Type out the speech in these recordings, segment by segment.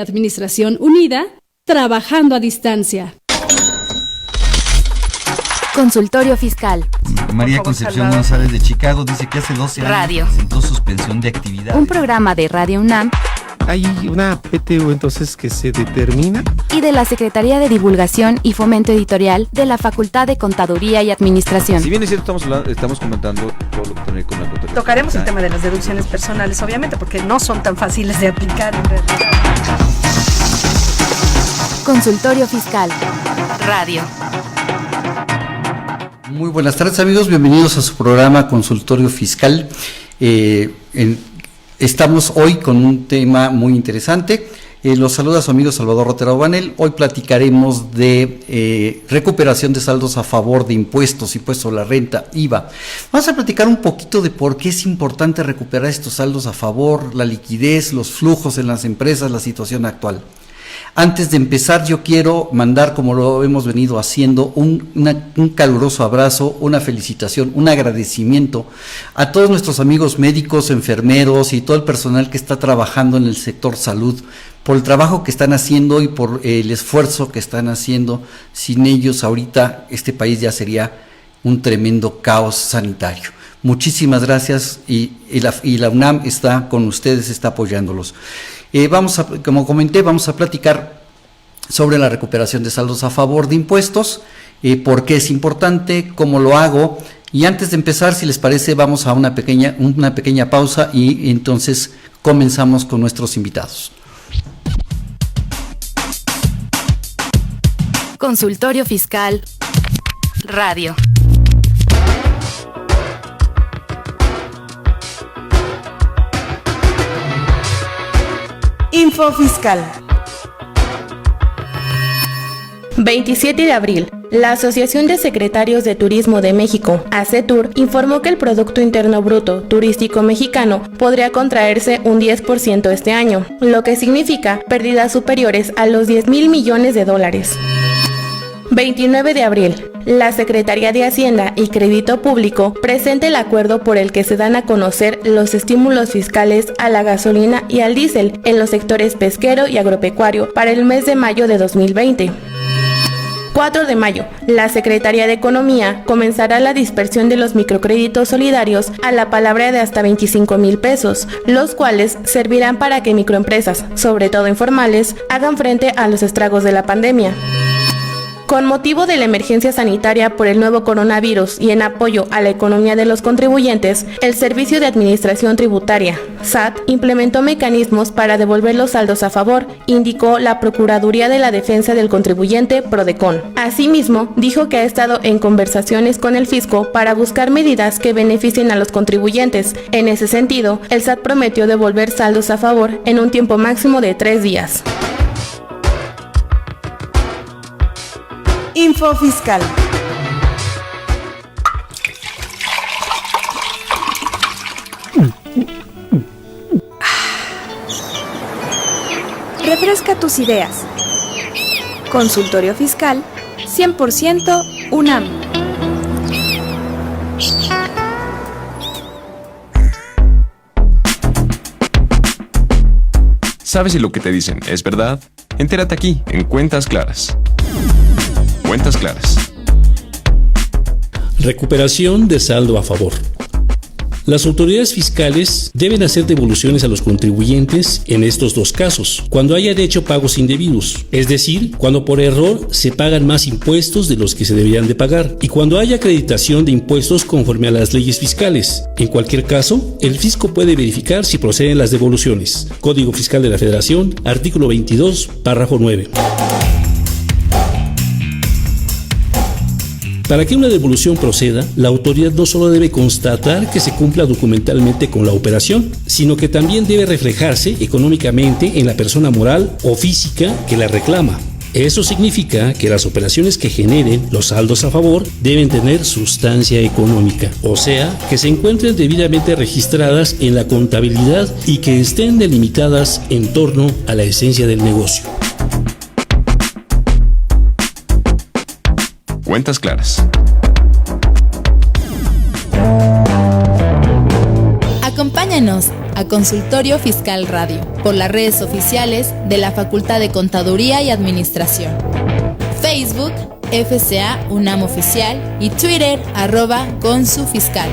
Administración unida, trabajando a distancia. Consultorio Fiscal. María Concepción González de Chicago dice que hace 12 años Radio. presentó suspensión de actividades. Un programa de Radio UNAM Hay una PTU entonces que se determina y de la Secretaría de Divulgación y Fomento Editorial de la Facultad de Contaduría y Administración. Si bien es cierto, estamos comentando todo lo que tiene con la contabilidad. Tocaremos el tema de las deducciones personales, obviamente, porque no son tan fáciles de aplicar en realidad. Consultorio Fiscal. Radio. Muy buenas tardes, amigos, bienvenidos a su programa Consultorio Fiscal. Estamos hoy con un tema muy interesante. Los saluda su amigo Salvador Rotera Obanel. Hoy platicaremos de recuperación de saldos a favor de impuestos a la renta, IVA. Vamos a platicar un poquito de por qué es importante recuperar estos saldos a favor, la liquidez, los flujos en las empresas, la situación actual. Antes de empezar, yo quiero mandar, como lo hemos venido haciendo, un caluroso abrazo, una felicitación, un agradecimiento a todos nuestros amigos médicos, enfermeros y todo el personal que está trabajando en el sector salud, por el trabajo que están haciendo y por el esfuerzo que están haciendo. Sin ellos, ahorita este país ya sería un tremendo caos sanitario. Muchísimas gracias y la UNAM está con ustedes, está apoyándolos. Como comenté, vamos a platicar sobre la recuperación de saldos a favor de impuestos, por qué es importante, cómo lo hago. Y antes de empezar, si les parece, vamos a una pequeña pausa y entonces comenzamos con nuestros invitados. Consultorio Fiscal. Radio. Info Fiscal. 27 de abril. La Asociación de Secretarios de Turismo de México, ASETUR, informó que el Producto Interno Bruto turístico mexicano podría contraerse un 10% este año, lo que significa pérdidas superiores a los $10,000 millones. 29 de abril. La Secretaría de Hacienda y Crédito Público presenta el acuerdo por el que se dan a conocer los estímulos fiscales a la gasolina y al diésel en los sectores pesquero y agropecuario para el mes de mayo de 2020. 4 de mayo. La Secretaría de Economía comenzará la dispersión de los microcréditos solidarios a la palabra de hasta 25,000 pesos, los cuales servirán para que microempresas, sobre todo informales, hagan frente a los estragos de la pandemia. Con motivo de la emergencia sanitaria por el nuevo coronavirus y en apoyo a la economía de los contribuyentes, el Servicio de Administración Tributaria, SAT, implementó mecanismos para devolver los saldos a favor, indicó la Procuraduría de la Defensa del Contribuyente, PRODECON. Asimismo, dijo que ha estado en conversaciones con el fisco para buscar medidas que beneficien a los contribuyentes. En ese sentido, el SAT prometió devolver saldos a favor en un tiempo máximo de 3 días. Info Fiscal. Refresca tus ideas. Consultorio Fiscal 100% UNAM. ¿Sabes si lo que te dicen es verdad? Entérate aquí, en Cuentas Claras. Cuentas Claras. Recuperación de saldo a favor. Las autoridades fiscales deben hacer devoluciones a los contribuyentes en estos dos casos: cuando hayan hecho pagos indebidos, es decir, cuando por error se pagan más impuestos de los que se deberían de pagar, y cuando haya acreditación de impuestos conforme a las leyes fiscales. En cualquier caso, el fisco puede verificar si proceden las devoluciones. Código Fiscal de la Federación, artículo 22, párrafo 9. Para que una devolución proceda, la autoridad no solo debe constatar que se cumpla documentalmente con la operación, sino que también debe reflejarse económicamente en la persona moral o física que la reclama. Eso significa que las operaciones que generen los saldos a favor deben tener sustancia económica, o sea, que se encuentren debidamente registradas en la contabilidad y que estén delimitadas en torno a la esencia del negocio. Cuentas Claras. Acompáñanos a Consultorio Fiscal Radio por las redes oficiales de la Facultad de Contaduría y Administración. Facebook, FCA UNAM Oficial y Twitter, @ConsuFiscal.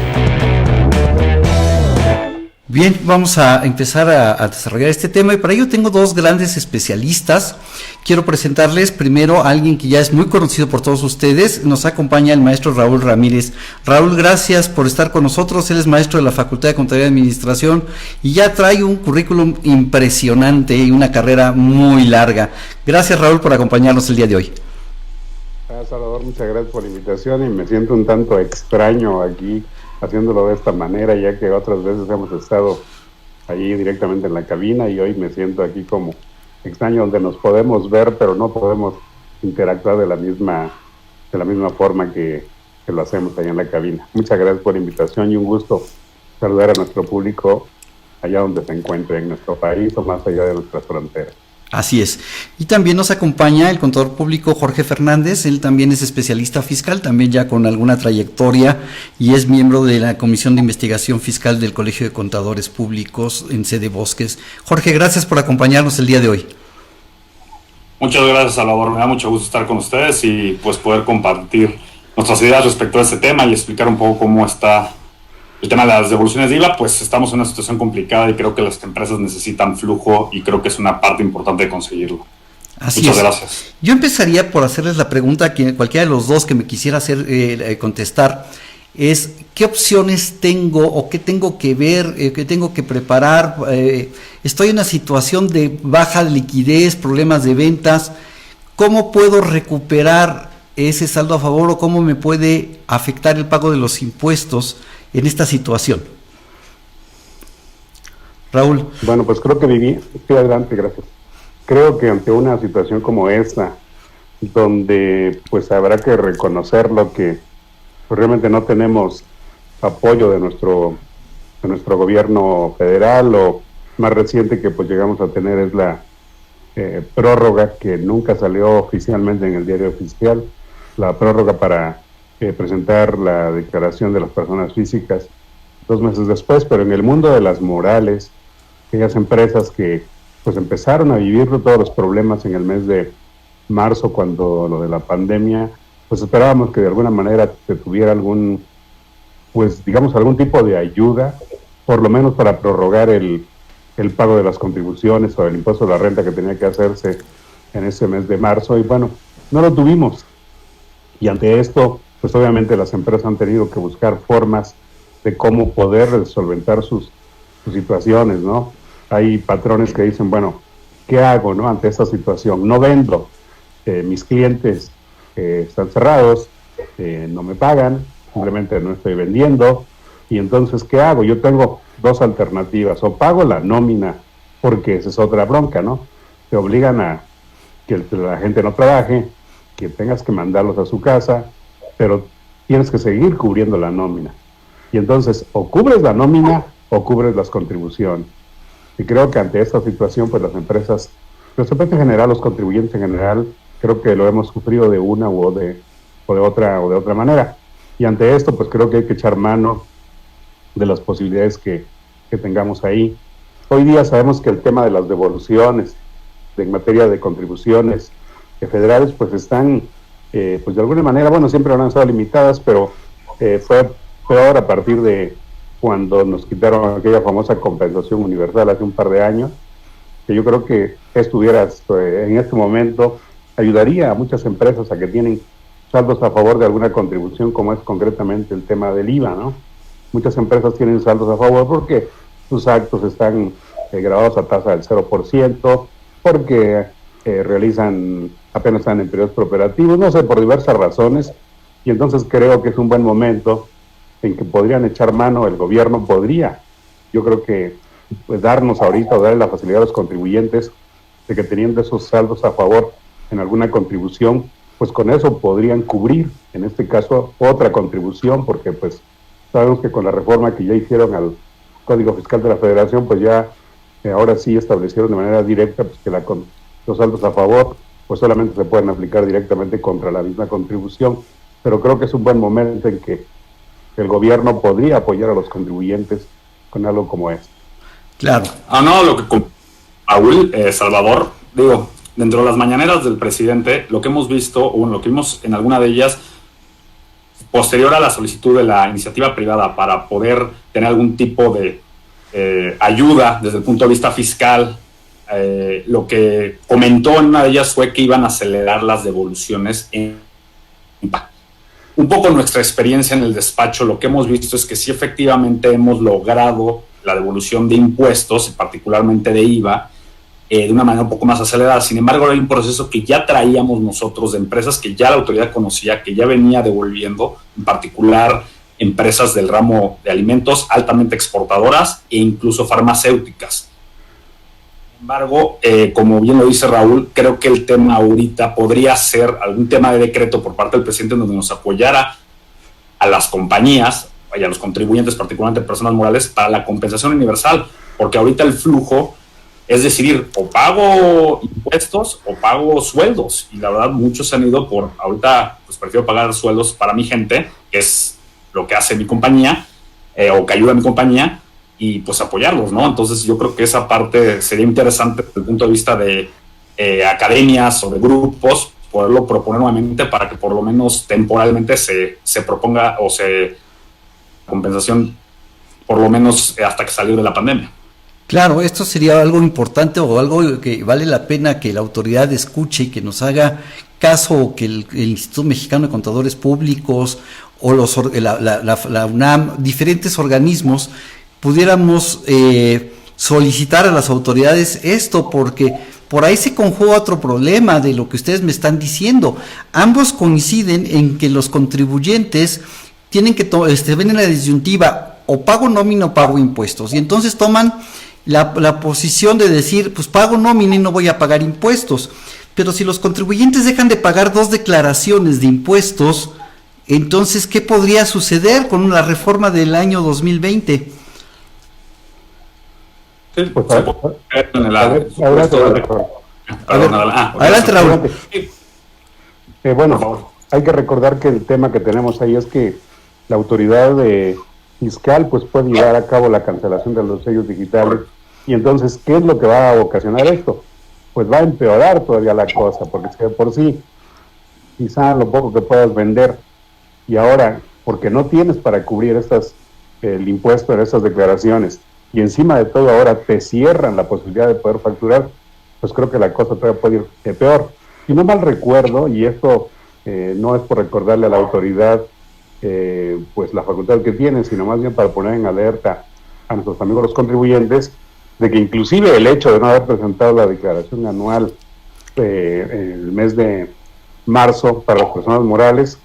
Bien, vamos a empezar a desarrollar este tema y para ello tengo dos grandes especialistas. Quiero presentarles primero a alguien que ya es muy conocido por todos ustedes. Nos acompaña el maestro Raúl Ramírez. Raúl, gracias por estar con nosotros. Él es maestro de la Facultad de Contaduría y Administración y ya trae un currículum impresionante y una carrera muy larga. Gracias, Raúl, por acompañarnos el día de hoy. Salvador, muchas gracias por la invitación y me siento un tanto extraño aquí haciéndolo de esta manera, ya que otras veces hemos estado allí directamente en la cabina y hoy me siento aquí como extraño, donde nos podemos ver pero no podemos interactuar de la misma forma que lo hacemos allá en la cabina. Muchas gracias por la invitación y un gusto saludar a nuestro público allá donde se encuentre en nuestro país o más allá de nuestras fronteras. Así es. Y también nos acompaña el contador público Jorge Fernández. Él también es especialista fiscal, también ya con alguna trayectoria y es miembro de la Comisión de Investigación Fiscal del Colegio de Contadores Públicos en sede Bosques. Jorge, gracias por acompañarnos el día de hoy. Muchas gracias, Salvador. Me da mucho gusto estar con ustedes y pues poder compartir nuestras ideas respecto a este tema y explicar un poco cómo está el tema de las devoluciones de IVA. Pues estamos en una situación complicada y creo que las empresas necesitan flujo y creo que es una parte importante de conseguirlo. Muchas gracias. Yo empezaría por hacerles la pregunta a cualquiera de los dos que me quisiera hacer contestar, es ¿qué opciones tengo o qué tengo que ver, qué tengo que preparar? Estoy en una situación de baja liquidez, problemas de ventas, ¿cómo puedo recuperar ese saldo a favor o cómo me puede afectar el pago de los impuestos en esta situación? Raúl. Bueno, pues creo que estoy adelante, gracias. Creo que ante una situación como esta, donde pues habrá que reconocer lo que pues, realmente no tenemos apoyo de nuestro gobierno federal, o más reciente que pues llegamos a tener es la prórroga que nunca salió oficialmente en el diario oficial, la prórroga para presentar la declaración de las personas físicas 2 meses después, pero en el mundo de las morales, aquellas empresas que pues empezaron a vivir todos los problemas en el mes de marzo cuando lo de la pandemia, pues esperábamos que de alguna manera se tuviera algún tipo de ayuda, por lo menos para prorrogar el pago de las contribuciones o el impuesto de la renta que tenía que hacerse en ese mes de marzo, y bueno, no lo tuvimos. Y ante esto, pues obviamente las empresas han tenido que buscar formas de cómo poder solventar sus situaciones, ¿no? Hay patrones que dicen, bueno, ¿qué hago, no, ante esta situación? No vendo, mis clientes están cerrados, no me pagan, simplemente no estoy vendiendo, y entonces, ¿qué hago? Yo tengo 2 alternativas: o pago la nómina, porque esa es otra bronca, ¿no? Te obligan a que la gente no trabaje, que tengas que mandarlos a su casa, pero tienes que seguir cubriendo la nómina. Y entonces, o cubres la nómina o cubres las contribuciones. Y creo que ante esta situación, pues las empresas, los en general, los contribuyentes en general, creo que lo hemos sufrido de una o de otra manera. Y ante esto, pues creo que hay que echar mano de las posibilidades que tengamos ahí. Hoy día sabemos que el tema de las devoluciones en materia de contribuciones federales, pues están, pues de alguna manera, bueno, siempre han estado limitadas, pero fue peor a partir de cuando nos quitaron aquella famosa compensación universal hace un par de años, que yo creo que en este momento ayudaría a muchas empresas a que tienen saldos a favor de alguna contribución, como es concretamente el tema del IVA, ¿no? Muchas empresas tienen saldos a favor porque sus actos están grabados a tasa del 0%, porque apenas están en periodos preparativos, no sé, por diversas razones, y entonces creo que es un buen momento en que podrían echar mano, el gobierno podría, yo creo que pues darnos ahorita o darle la facilidad a los contribuyentes de que teniendo esos saldos a favor en alguna contribución, pues con eso podrían cubrir, en este caso, otra contribución, porque pues sabemos que con la reforma que ya hicieron al Código Fiscal de la Federación, pues ya ahora sí establecieron de manera directa pues que los saldos a favor pues solamente se pueden aplicar directamente contra la misma contribución, pero creo que es un buen momento en que el gobierno podría apoyar a los contribuyentes con algo como esto. Claro. No, lo que Raúl, Salvador, digo, dentro de las mañaneras del presidente, lo que hemos visto, o bueno, lo que vimos en alguna de ellas, posterior a la solicitud de la iniciativa privada para poder tener algún tipo de ayuda desde el punto de vista fiscal, lo que comentó en una de ellas fue que iban a acelerar las devoluciones en IVA. Un poco nuestra experiencia en el despacho, lo que hemos visto es que sí efectivamente hemos logrado la devolución de impuestos, particularmente de IVA, de una manera un poco más acelerada. Sin embargo, hay un proceso que ya traíamos nosotros de empresas que ya la autoridad conocía, que ya venía devolviendo, en particular empresas del ramo de alimentos altamente exportadoras e incluso farmacéuticas. Sin embargo, como bien lo dice Raúl, creo que el tema ahorita podría ser algún tema de decreto por parte del presidente en donde nos apoyara a las compañías y a los contribuyentes, particularmente personas morales, para la compensación universal, porque ahorita el flujo es decidir, o pago impuestos o pago sueldos, y la verdad muchos se han ido por, ahorita pues prefiero pagar sueldos para mi gente, que es lo que hace mi compañía, o que ayuda a mi compañía, y pues apoyarlos, ¿no? Entonces yo creo que esa parte sería interesante desde el punto de vista de academias o de grupos, poderlo proponer nuevamente para que por lo menos temporalmente se proponga o se compensación por lo menos hasta que salió de la pandemia. Claro, esto sería algo importante o algo que vale la pena que la autoridad escuche y que nos haga caso, o que el Instituto Mexicano de Contadores Públicos o la UNAM, diferentes organismos, pudiéramos solicitar a las autoridades esto, porque por ahí se conjuga otro problema de lo que ustedes me están diciendo. Ambos coinciden en que los contribuyentes tienen que ven en la disyuntiva, o pago nómina o pago impuestos, y entonces toman la posición de decir, pues pago nómina y no voy a pagar impuestos. Pero si los contribuyentes dejan de pagar 2 declaraciones de impuestos, entonces, ¿qué podría suceder con la reforma del año 2020? Sí, pues, adelante, Raúl. Bueno, hay que recordar que el tema que tenemos ahí es que la autoridad fiscal pues puede llevar a cabo la cancelación de los sellos digitales, y entonces, ¿qué es lo que va a ocasionar esto? Pues va a empeorar todavía la cosa, porque si de por sí quizá lo poco que puedas vender, y ahora porque no tienes para cubrir el impuesto en estas declaraciones, y encima de todo ahora te cierran la posibilidad de poder facturar, pues creo que la cosa todavía puede ir peor. Si no mal recuerdo, y esto no es por recordarle a la autoridad pues la facultad que tiene, sino más bien para poner en alerta a nuestros amigos los contribuyentes, de que inclusive el hecho de no haber presentado la declaración anual en el mes de marzo para las personas morales,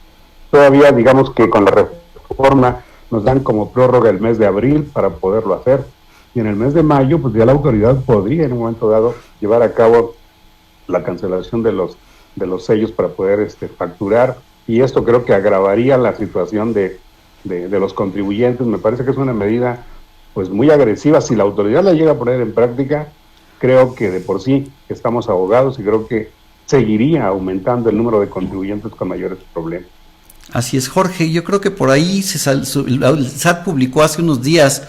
todavía digamos que con la reforma nos dan como prórroga el mes de abril para poderlo hacer, y en el mes de mayo pues ya la autoridad podría en un momento dado llevar a cabo la cancelación de los sellos para poder facturar, y esto creo que agravaría la situación de los contribuyentes. Me parece que es una medida pues muy agresiva. Si la autoridad la llega a poner en práctica, creo que de por sí estamos ahogados, y creo que seguiría aumentando el número de contribuyentes con mayores problemas. Así es, Jorge. Yo creo que por ahí el SAT publicó hace unos días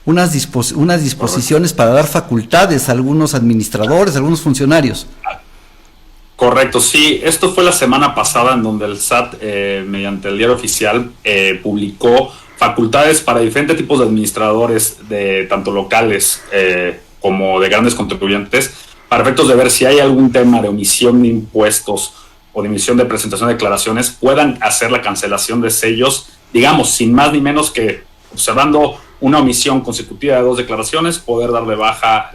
unas disposiciones para dar facultades a algunos administradores, a algunos funcionarios. Correcto, sí. Esto fue la semana pasada en donde el SAT, mediante el diario oficial, publicó facultades para diferentes tipos de administradores, de tanto locales como de grandes contribuyentes, para efectos de ver si hay algún tema de omisión de impuestos o de emisión de presentación de declaraciones, puedan hacer la cancelación de sellos, digamos, sin más ni menos que observando una omisión consecutiva de 2 declaraciones, poder dar de baja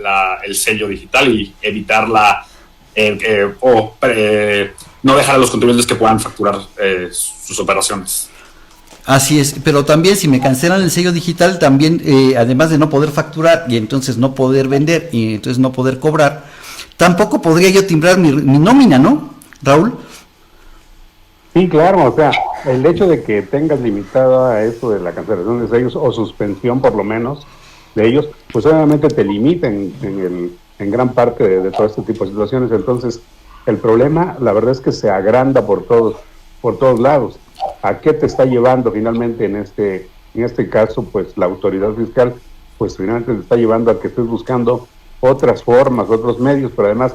el sello digital y evitar no dejar a los contribuyentes que puedan facturar sus operaciones. Así es, pero también si me cancelan el sello digital, también además de no poder facturar y entonces no poder vender y entonces no poder cobrar, tampoco podría yo timbrar mi nómina, ¿no, Raúl? Sí, claro, o sea, el hecho de que tengas limitada eso de la cancelación de sellos o suspensión por lo menos de ellos, pues obviamente te limita en gran parte de todo este tipo de situaciones. Entonces, el problema, la verdad es que se agranda por todos lados. ¿A qué te está llevando finalmente en este caso, pues la autoridad fiscal? pues finalmente te está llevando a que estés buscando otras formas, otros medios, pero además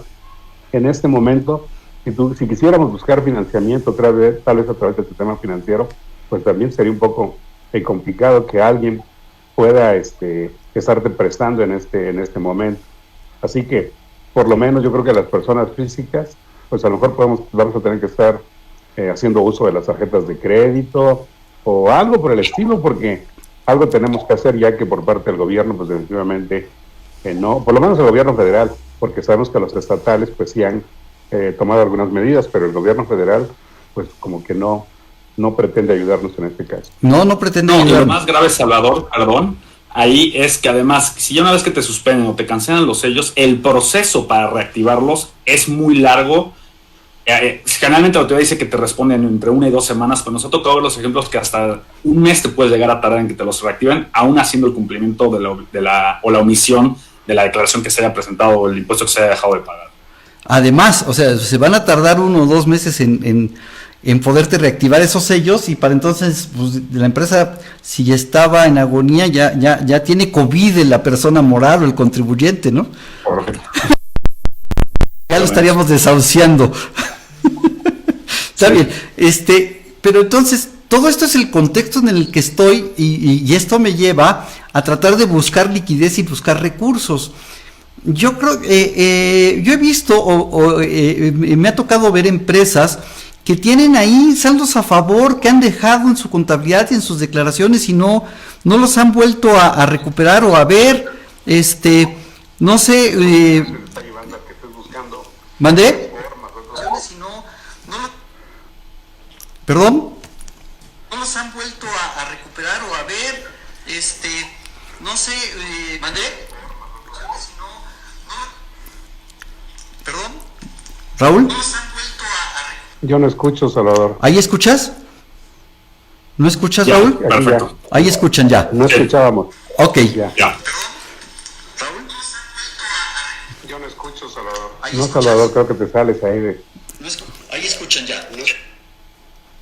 en este momento, si quisiéramos buscar financiamiento otra vez, tal vez a través del sistema financiero, pues también sería un poco complicado que alguien pueda estarte prestando en este momento. Así que, por lo menos yo creo que las personas físicas, pues a lo mejor vamos a tener que estar haciendo uso de las tarjetas de crédito o algo por el estilo, porque algo tenemos que hacer, ya que por parte del gobierno, pues definitivamente no, por lo menos el gobierno federal, porque sabemos que los estatales pues sí han tomado algunas medidas, pero el gobierno federal pues como que no pretende ayudarnos en este caso. No pretende ayudarnos. Y lo más grave, Salvador, perdón, ahí es que además, si ya una vez que te suspenden o te cancelan los sellos, el proceso para reactivarlos es muy largo. Generalmente la autoridad dice que te responden entre 1 y 2 semanas, pero nos ha tocado ver los ejemplos que hasta un mes te puedes llegar a tardar en que te los reactiven, aún haciendo el cumplimiento de la omisión de la declaración que se haya presentado o el impuesto que se haya dejado de pagar. Además, o sea, se van a tardar 1 o 2 meses en poderte reactivar esos sellos, y para entonces pues, la empresa, si estaba en agonía, ya tiene COVID la persona moral o el contribuyente, ¿no? Ya lo estaríamos desahuciando. Está bien, pero entonces todo esto es el contexto en el que estoy, y esto me lleva a tratar de buscar liquidez y buscar recursos. Yo creo, yo he visto me ha tocado ver empresas que tienen ahí saldos a favor que han dejado en su contabilidad y en sus declaraciones y no los han vuelto a recuperar o a ver, no sé, ¿mandé? ¿Perdón? No los han vuelto a recuperar o a ver, no sé, ¿mandé? ¿Perdón? ¿Raúl? Yo no escucho, Salvador. ¿Ahí escuchas? ¿No escuchas, ya, Raúl? Perfecto. Ahí escuchan ya. No escuchábamos. Ok. Ya. ¿Raúl? Yo no escucho, Salvador. No, Salvador, creo que te sales ahí de... Ahí escuchan ya.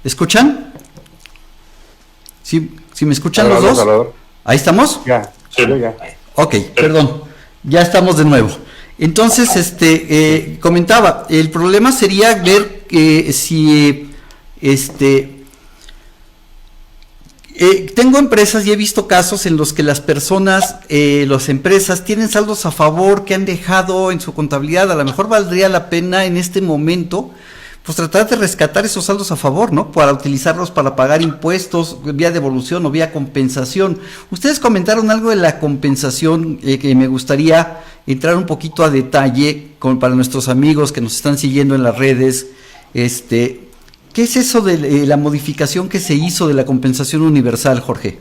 ¿Escuchan? ¿Sí me escuchan los dos? Salvador. ¿Ahí estamos? Ya, sí. Yo ya. Ok, perdón. Ya estamos de nuevo. Entonces, comentaba, el problema sería ver si tengo empresas y he visto casos en los que las empresas tienen saldos a favor que han dejado en su contabilidad. A lo mejor valdría la pena en este momento pues tratar de rescatar esos saldos a favor, ¿no? Para utilizarlos para pagar impuestos vía devolución o vía compensación. Ustedes comentaron algo de la compensación que me gustaría entrar un poquito a detalle para nuestros amigos que nos están siguiendo en las redes. ¿Qué es eso de la modificación que se hizo de la compensación universal, Jorge?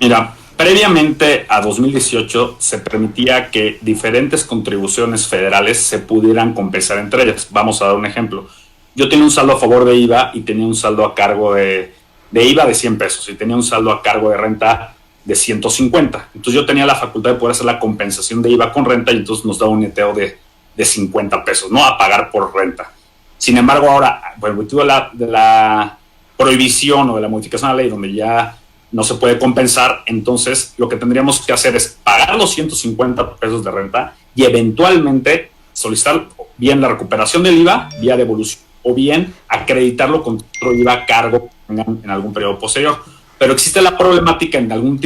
Mira, previamente a 2018 se permitía que diferentes contribuciones federales se pudieran compensar entre ellas. Vamos a dar un ejemplo. Yo tenía un saldo a favor de IVA y tenía un saldo a cargo de IVA de 100 pesos y tenía un saldo a cargo de renta de 150. Entonces yo tenía la facultad de poder hacer la compensación de IVA con renta y entonces nos daba un neteo de 50 pesos, ¿no? A pagar por renta. Sin embargo, ahora, por el motivo de la prohibición o de la modificación a la ley donde ya no se puede compensar, entonces lo que tendríamos que hacer es pagar los 150 pesos de renta y eventualmente solicitar bien la recuperación del IVA vía devolución o bien acreditarlo con otro IVA a cargo en algún periodo posterior. Pero existe la problemática en algunos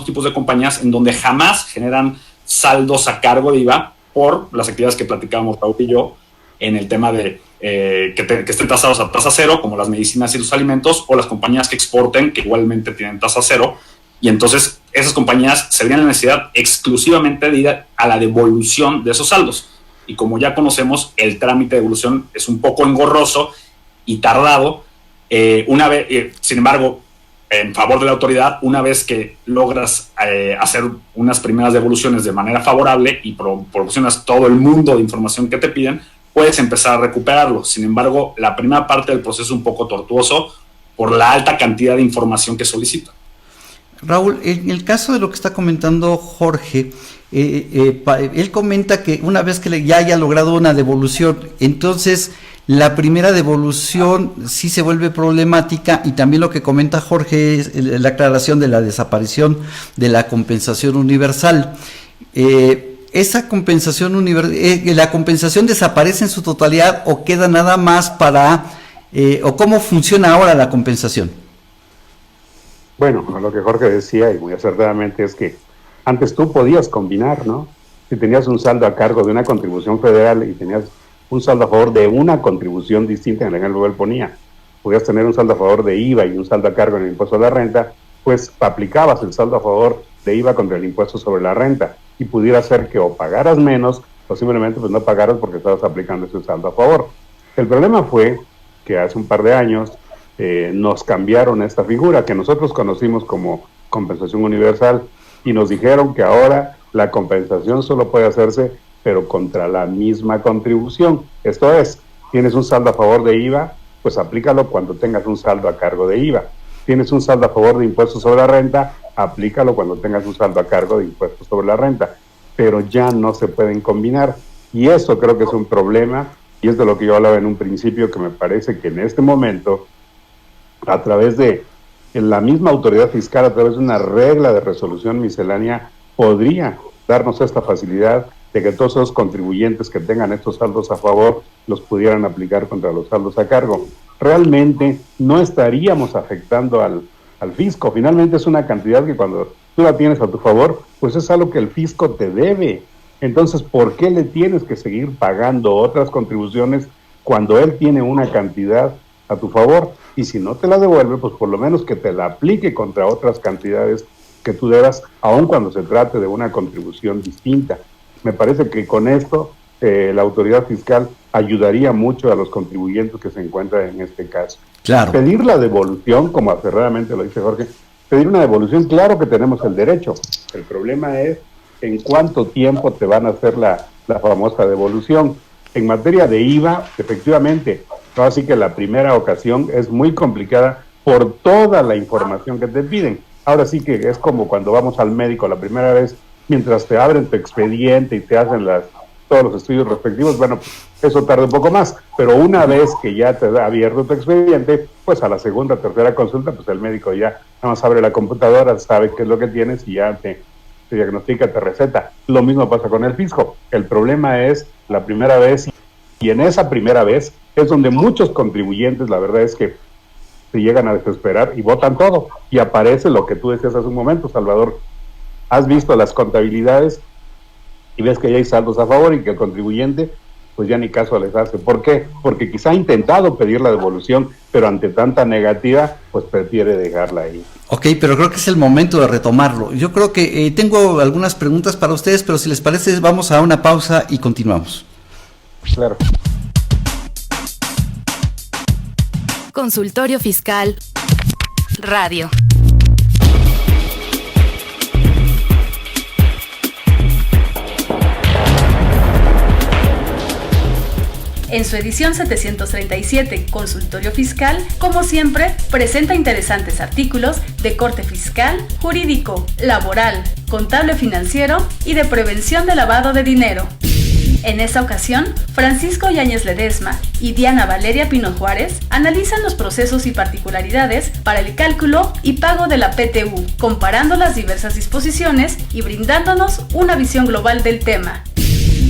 tipos de compañías en donde jamás generan saldos a cargo de IVA por las actividades que platicábamos Raúl y yo en el tema de que estén tasados a tasa cero, como las medicinas y los alimentos, o las compañías que exporten, que igualmente tienen tasa cero, y entonces esas compañías se verían la necesidad exclusivamente de ir a la devolución de esos saldos. Y como ya conocemos, el trámite de devolución es un poco engorroso y tardado. Sin embargo, en favor de la autoridad, una vez que logras hacer unas primeras devoluciones de manera favorable y proporcionas todo el mundo de información que te piden, puedes empezar a recuperarlo. Sin embargo, la primera parte del proceso es un poco tortuoso por la alta cantidad de información que solicita. Raúl, en el caso de lo que está comentando Jorge, él comenta que una vez que ya haya logrado una devolución, entonces la primera devolución sí se vuelve problemática, y también lo que comenta Jorge es la aclaración de la desaparición de la compensación universal. ¿Esa compensación la compensación desaparece en su totalidad o queda nada más para, o cómo funciona ahora la compensación? Bueno, lo que Jorge decía, y muy acertadamente, es que antes tú podías combinar, ¿no? Si tenías un saldo a cargo de una contribución federal y tenías un saldo a favor de una contribución distinta, en el ejemplo que él ponía, podías tener un saldo a favor de IVA y un saldo a cargo en el impuesto a la renta, pues aplicabas el saldo a favor de IVA contra el impuesto sobre la renta, y pudiera ser que o pagaras menos o simplemente pues no pagaras porque estabas aplicando ese saldo a favor. El problema fue que hace un par de años nos cambiaron esta figura que nosotros conocimos como compensación universal, y nos dijeron que ahora la compensación solo puede hacerse pero contra la misma contribución. Esto es, tienes un saldo a favor de IVA, pues aplícalo cuando tengas un saldo a cargo de IVA. Tienes un saldo a favor de impuestos sobre la renta, aplícalo cuando tengas un saldo a cargo de impuestos sobre la renta. Pero ya no se pueden combinar, y eso creo que es un problema, y es de lo que yo hablaba en un principio, que me parece que en este momento, a través de la misma autoridad fiscal, a través de una regla de resolución miscelánea, podría darnos esta facilidad de que todos esos contribuyentes que tengan estos saldos a favor los pudieran aplicar contra los saldos a cargo. Realmente no estaríamos afectando al fisco. Finalmente es una cantidad que cuando tú la tienes a tu favor, pues es algo que el fisco te debe. Entonces, ¿por qué le tienes que seguir pagando otras contribuciones cuando él tiene una cantidad a tu favor? Y si no te la devuelve, pues por lo menos que te la aplique contra otras cantidades que tú debas, aun cuando se trate de una contribución distinta. Me parece que con esto la autoridad fiscal ayudaría mucho a los contribuyentes que se encuentran en este caso. Claro. Pedir la devolución, como aferradamente lo dice Jorge, pedir una devolución, claro que tenemos el derecho. El problema es en cuánto tiempo te van a hacer la famosa devolución. En materia de IVA, efectivamente, así que la primera ocasión es muy complicada por toda la información que te piden. Ahora sí que es como cuando vamos al médico la primera vez, mientras te abren tu expediente y te hacen todos los estudios respectivos, bueno, eso tarda un poco más, pero una vez que ya te ha abierto tu expediente, pues a la segunda, tercera consulta, pues el médico ya nada más abre la computadora, sabe qué es lo que tienes y ya te diagnostica, te receta. Lo mismo pasa con el fisco. El problema es la primera vez, y en esa primera vez es donde muchos contribuyentes, la verdad es que se llegan a desesperar y votan todo, y aparece lo que tú decías hace un momento, Salvador. Has visto las contabilidades y ves que ya hay saldos a favor y que el contribuyente pues ya ni caso les hace. ¿Por qué? Porque quizá ha intentado pedir la devolución, pero ante tanta negativa, pues prefiere dejarla ahí. Ok, pero creo que es el momento de retomarlo. Yo creo que tengo algunas preguntas para ustedes, pero si les parece vamos a una pausa y continuamos. Claro. Consultorio Fiscal Radio. En su edición 737, Consultorio Fiscal, como siempre, presenta interesantes artículos de corte fiscal, jurídico, laboral, contable financiero y de prevención de lavado de dinero. En esta ocasión, Francisco Yáñez Ledesma y Diana Valeria Pino Juárez analizan los procesos y particularidades para el cálculo y pago de la PTU, comparando las diversas disposiciones y brindándonos una visión global del tema.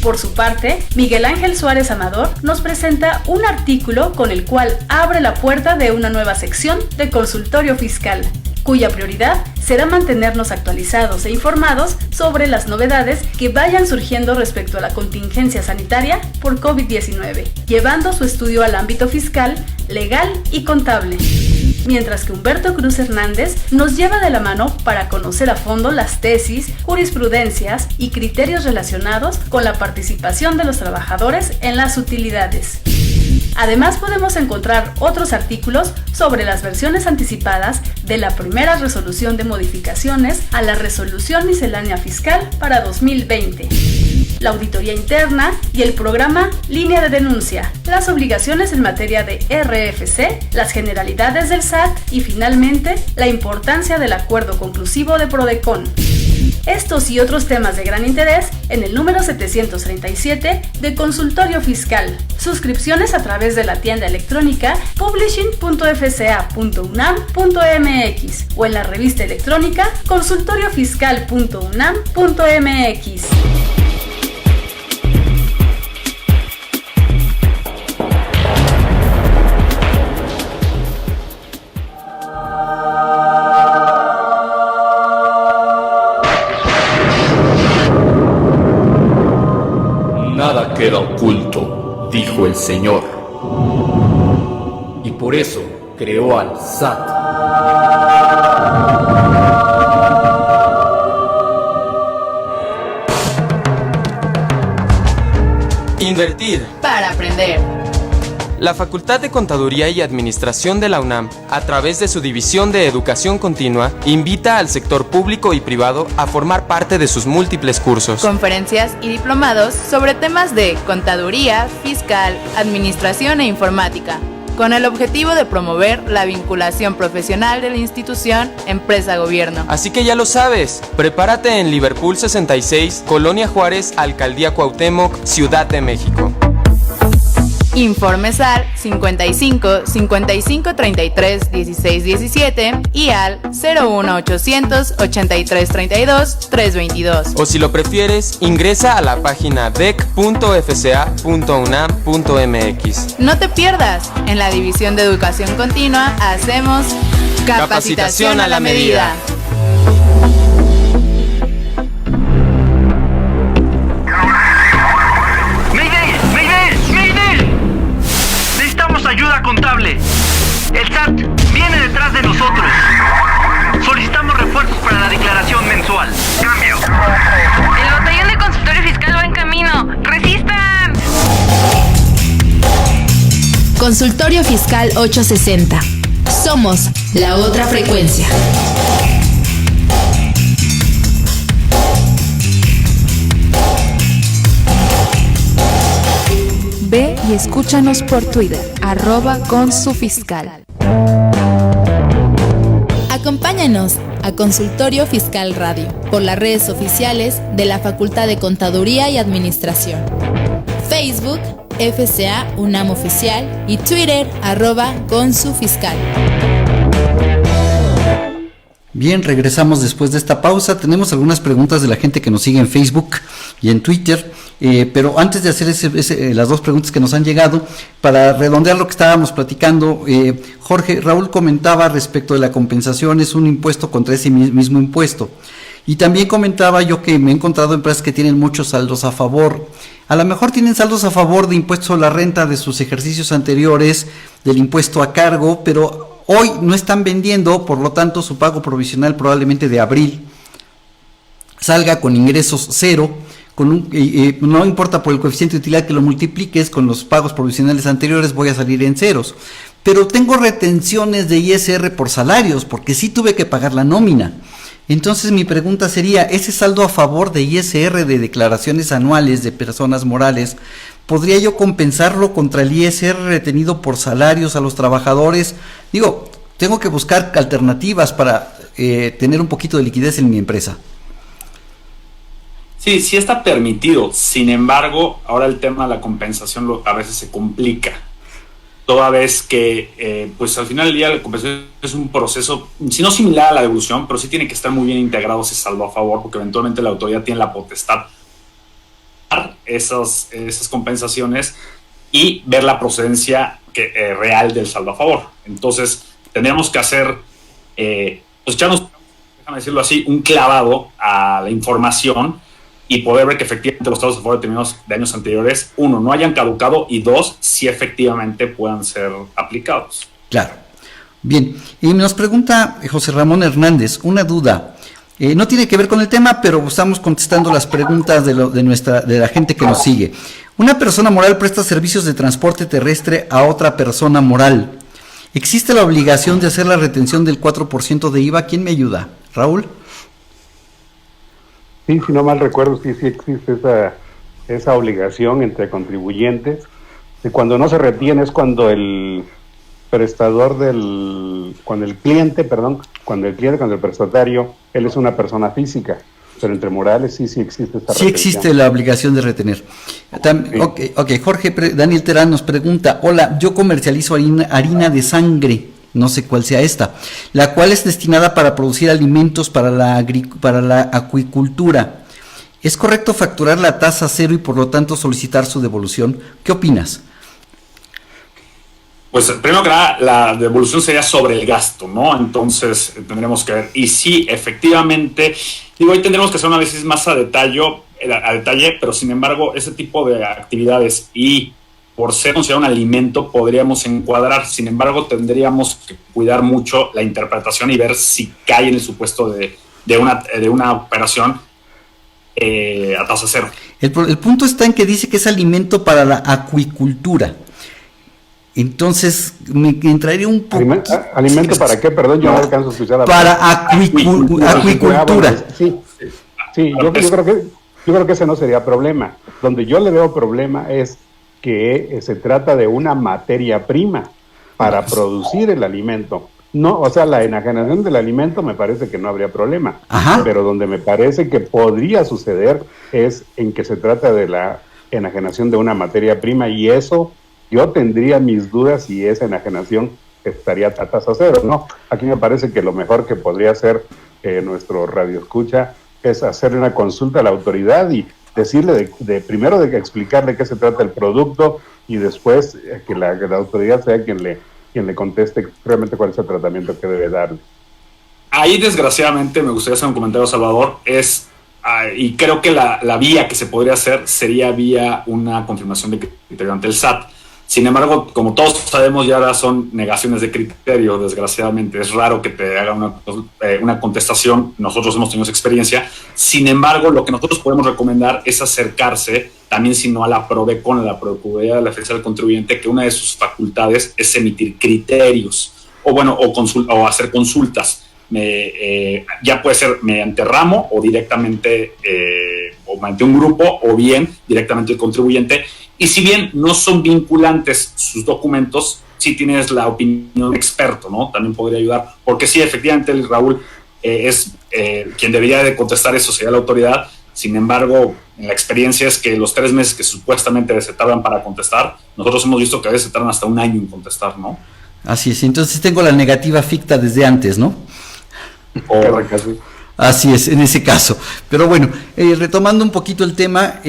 Por su parte, Miguel Ángel Suárez Amador nos presenta un artículo con el cual abre la puerta de una nueva sección de Consultorio Fiscal, cuya prioridad será mantenernos actualizados e informados sobre las novedades que vayan surgiendo respecto a la contingencia sanitaria por COVID-19, llevando su estudio al ámbito fiscal, legal y contable. Mientras que Humberto Cruz Hernández nos lleva de la mano para conocer a fondo las tesis, jurisprudencias y criterios relacionados con la participación de los trabajadores en las utilidades. Además podemos encontrar otros artículos sobre las versiones anticipadas de la primera resolución de modificaciones a la Resolución Miscelánea Fiscal para 2020, la auditoría interna y el programa Línea de Denuncia, las obligaciones en materia de RFC, las generalidades del SAT y finalmente la importancia del acuerdo conclusivo de PRODECON. Estos y otros temas de gran interés en el número 737 de Consultorio Fiscal. Suscripciones a través de la tienda electrónica publishing.fca.unam.mx o en la revista electrónica consultoriofiscal.unam.mx. Nada queda oculto, dijo el Señor. Y por eso creó al SAT. Invertir para aprender. La Facultad de Contaduría y Administración de la UNAM, a través de su División de Educación Continua, invita al sector público y privado a formar parte de sus múltiples cursos, conferencias y diplomados sobre temas de contaduría, fiscal, administración e informática, con el objetivo de promover la vinculación profesional de la institución empresa-gobierno. Así que ya lo sabes, prepárate en Liverpool 66, Colonia Juárez, Alcaldía Cuauhtémoc, Ciudad de México. Informes al 55 55 33 16 17 y al 01 800 83 32 322. O si lo prefieres, ingresa a la página dec.fca.unam.mx. No te pierdas, en la División de Educación Continua hacemos capacitación a la medida. Ayuda contable. El SAT viene detrás de nosotros. Solicitamos refuerzos para la declaración mensual. Cambio. El batallón de consultorio fiscal va en camino. ¡Resistan! Consultorio Fiscal 860. Somos la otra frecuencia. Ve y escúchanos por Twitter, @consufiscal. Acompáñanos a Consultorio Fiscal Radio por las redes oficiales de la Facultad de Contaduría y Administración. Facebook, FCA UNAM Oficial y Twitter, @consufiscal. Bien, regresamos después de esta pausa. Tenemos algunas preguntas de la gente que nos sigue en Facebook y en Twitter, pero antes de hacer las dos preguntas que nos han llegado, para redondear lo que estábamos platicando, Raúl comentaba respecto de la compensación, es un impuesto contra ese mismo impuesto. Y también comentaba yo que me he encontrado empresas que tienen muchos saldos a favor. A lo mejor tienen saldos a favor de impuestos a la renta de sus ejercicios anteriores, del impuesto a cargo, pero hoy no están vendiendo, por lo tanto su pago provisional probablemente de abril salga con ingresos cero, no importa por el coeficiente de utilidad que lo multipliques con los pagos provisionales anteriores, voy a salir en ceros. Pero tengo retenciones de ISR por salarios, porque sí tuve que pagar la nómina. Entonces mi pregunta sería, ¿ese saldo a favor de ISR de declaraciones anuales de personas morales, podría yo compensarlo contra el ISR retenido por salarios a los trabajadores? Digo, tengo que buscar alternativas para tener un poquito de liquidez en mi empresa. Sí, sí está permitido. Sin embargo, ahora el tema de la compensación a veces se complica. Toda vez que, pues al final del día la compensación es un proceso, si no similar a la devolución, pero sí tiene que estar muy bien integrado ese saldo a favor, porque eventualmente la autoridad tiene la potestad de esas compensaciones y ver la procedencia real del saldo a favor. Entonces, tendríamos que hacer, pues echarnos, déjame decirlo así, un clavado a la información y poder ver que efectivamente los saldos a favor determinados de años anteriores, uno, no hayan caducado y dos, si efectivamente puedan ser aplicados. Claro. Bien, y nos pregunta José Ramón Hernández, una duda, no tiene que ver con el tema, pero estamos contestando las preguntas de la gente que nos sigue. Una persona moral presta servicios de transporte terrestre a otra persona moral. ¿Existe la obligación de hacer la retención del 4% de IVA? ¿Quién me ayuda? ¿Raúl? Sí, si no mal recuerdo, sí existe esa obligación entre contribuyentes. Y cuando no se retiene es cuando el cliente, cuando el prestatario, él es una persona física. pero entre morales sí existe esta Sí existe la obligación de retener. Ok, Jorge, Daniel Terán nos pregunta, hola, yo comercializo harina de sangre, no sé cuál sea esta, la cual es destinada para producir alimentos para la acuicultura. ¿Es correcto facturar la tasa cero y por lo tanto solicitar su devolución? ¿Qué opinas? Pues primero que nada, la devolución sería sobre el gasto, ¿no? Entonces tendremos que ver. Y sí, efectivamente, hoy tendremos que hacer un análisis más a detalle, pero sin embargo, ese tipo de actividades y por ser considerado un alimento podríamos encuadrar. Sin embargo, tendríamos que cuidar mucho la interpretación y ver si cae en el supuesto de una operación a tasa cero. El punto está en que dice que es alimento para la acuicultura. Entonces, me entraría un poco... ¿Alimento para qué? Perdón, yo no alcanzo a escuchar. Para acuicultura. Sí, yo creo que ese no sería problema. Donde yo le veo problema es que se trata de una materia prima para producir el alimento. No, o sea, la enajenación del alimento me parece que no habría problema. Ajá. Pero donde me parece que podría suceder es en que se trata de la enajenación de una materia prima, y eso yo tendría mis dudas si esa enajenación estaría a tasa cero, ¿no? Aquí me parece que lo mejor que podría hacer nuestro radioescucha es hacerle una consulta a la autoridad y decirle primero de explicarle qué se trata el producto, y después que la autoridad sea quien le conteste realmente cuál es el tratamiento que debe darle. Ahí, desgraciadamente, me gustaría hacer un comentario, Salvador, y creo que la vía que se podría hacer sería vía una confirmación de criterio ante el SAT. Sin embargo, como todos sabemos, ya ahora son negaciones de criterio, desgraciadamente. Es raro que te haga una contestación. Nosotros hemos tenido esa experiencia. Sin embargo, lo que nosotros podemos recomendar es acercarse, también si no a la PRODECON, a la Procuraduría de la Defensa del Contribuyente, que una de sus facultades es emitir criterios, o hacer consultas. Ya puede ser mediante ramo o directamente, o mediante un grupo, o bien directamente el contribuyente. Y si bien no son vinculantes sus documentos, sí tienes la opinión de experto, ¿no? También podría ayudar, porque sí, efectivamente, Raúl es quien debería de contestar eso, sería la autoridad. Sin embargo, en la experiencia es que los 3 meses que supuestamente se tardan para contestar, nosotros hemos visto que a veces se tardan hasta 1 año en contestar, ¿no? Así es, entonces tengo la negativa ficta desde antes, ¿no? Así es, en ese caso. Pero bueno, retomando un poquito el tema,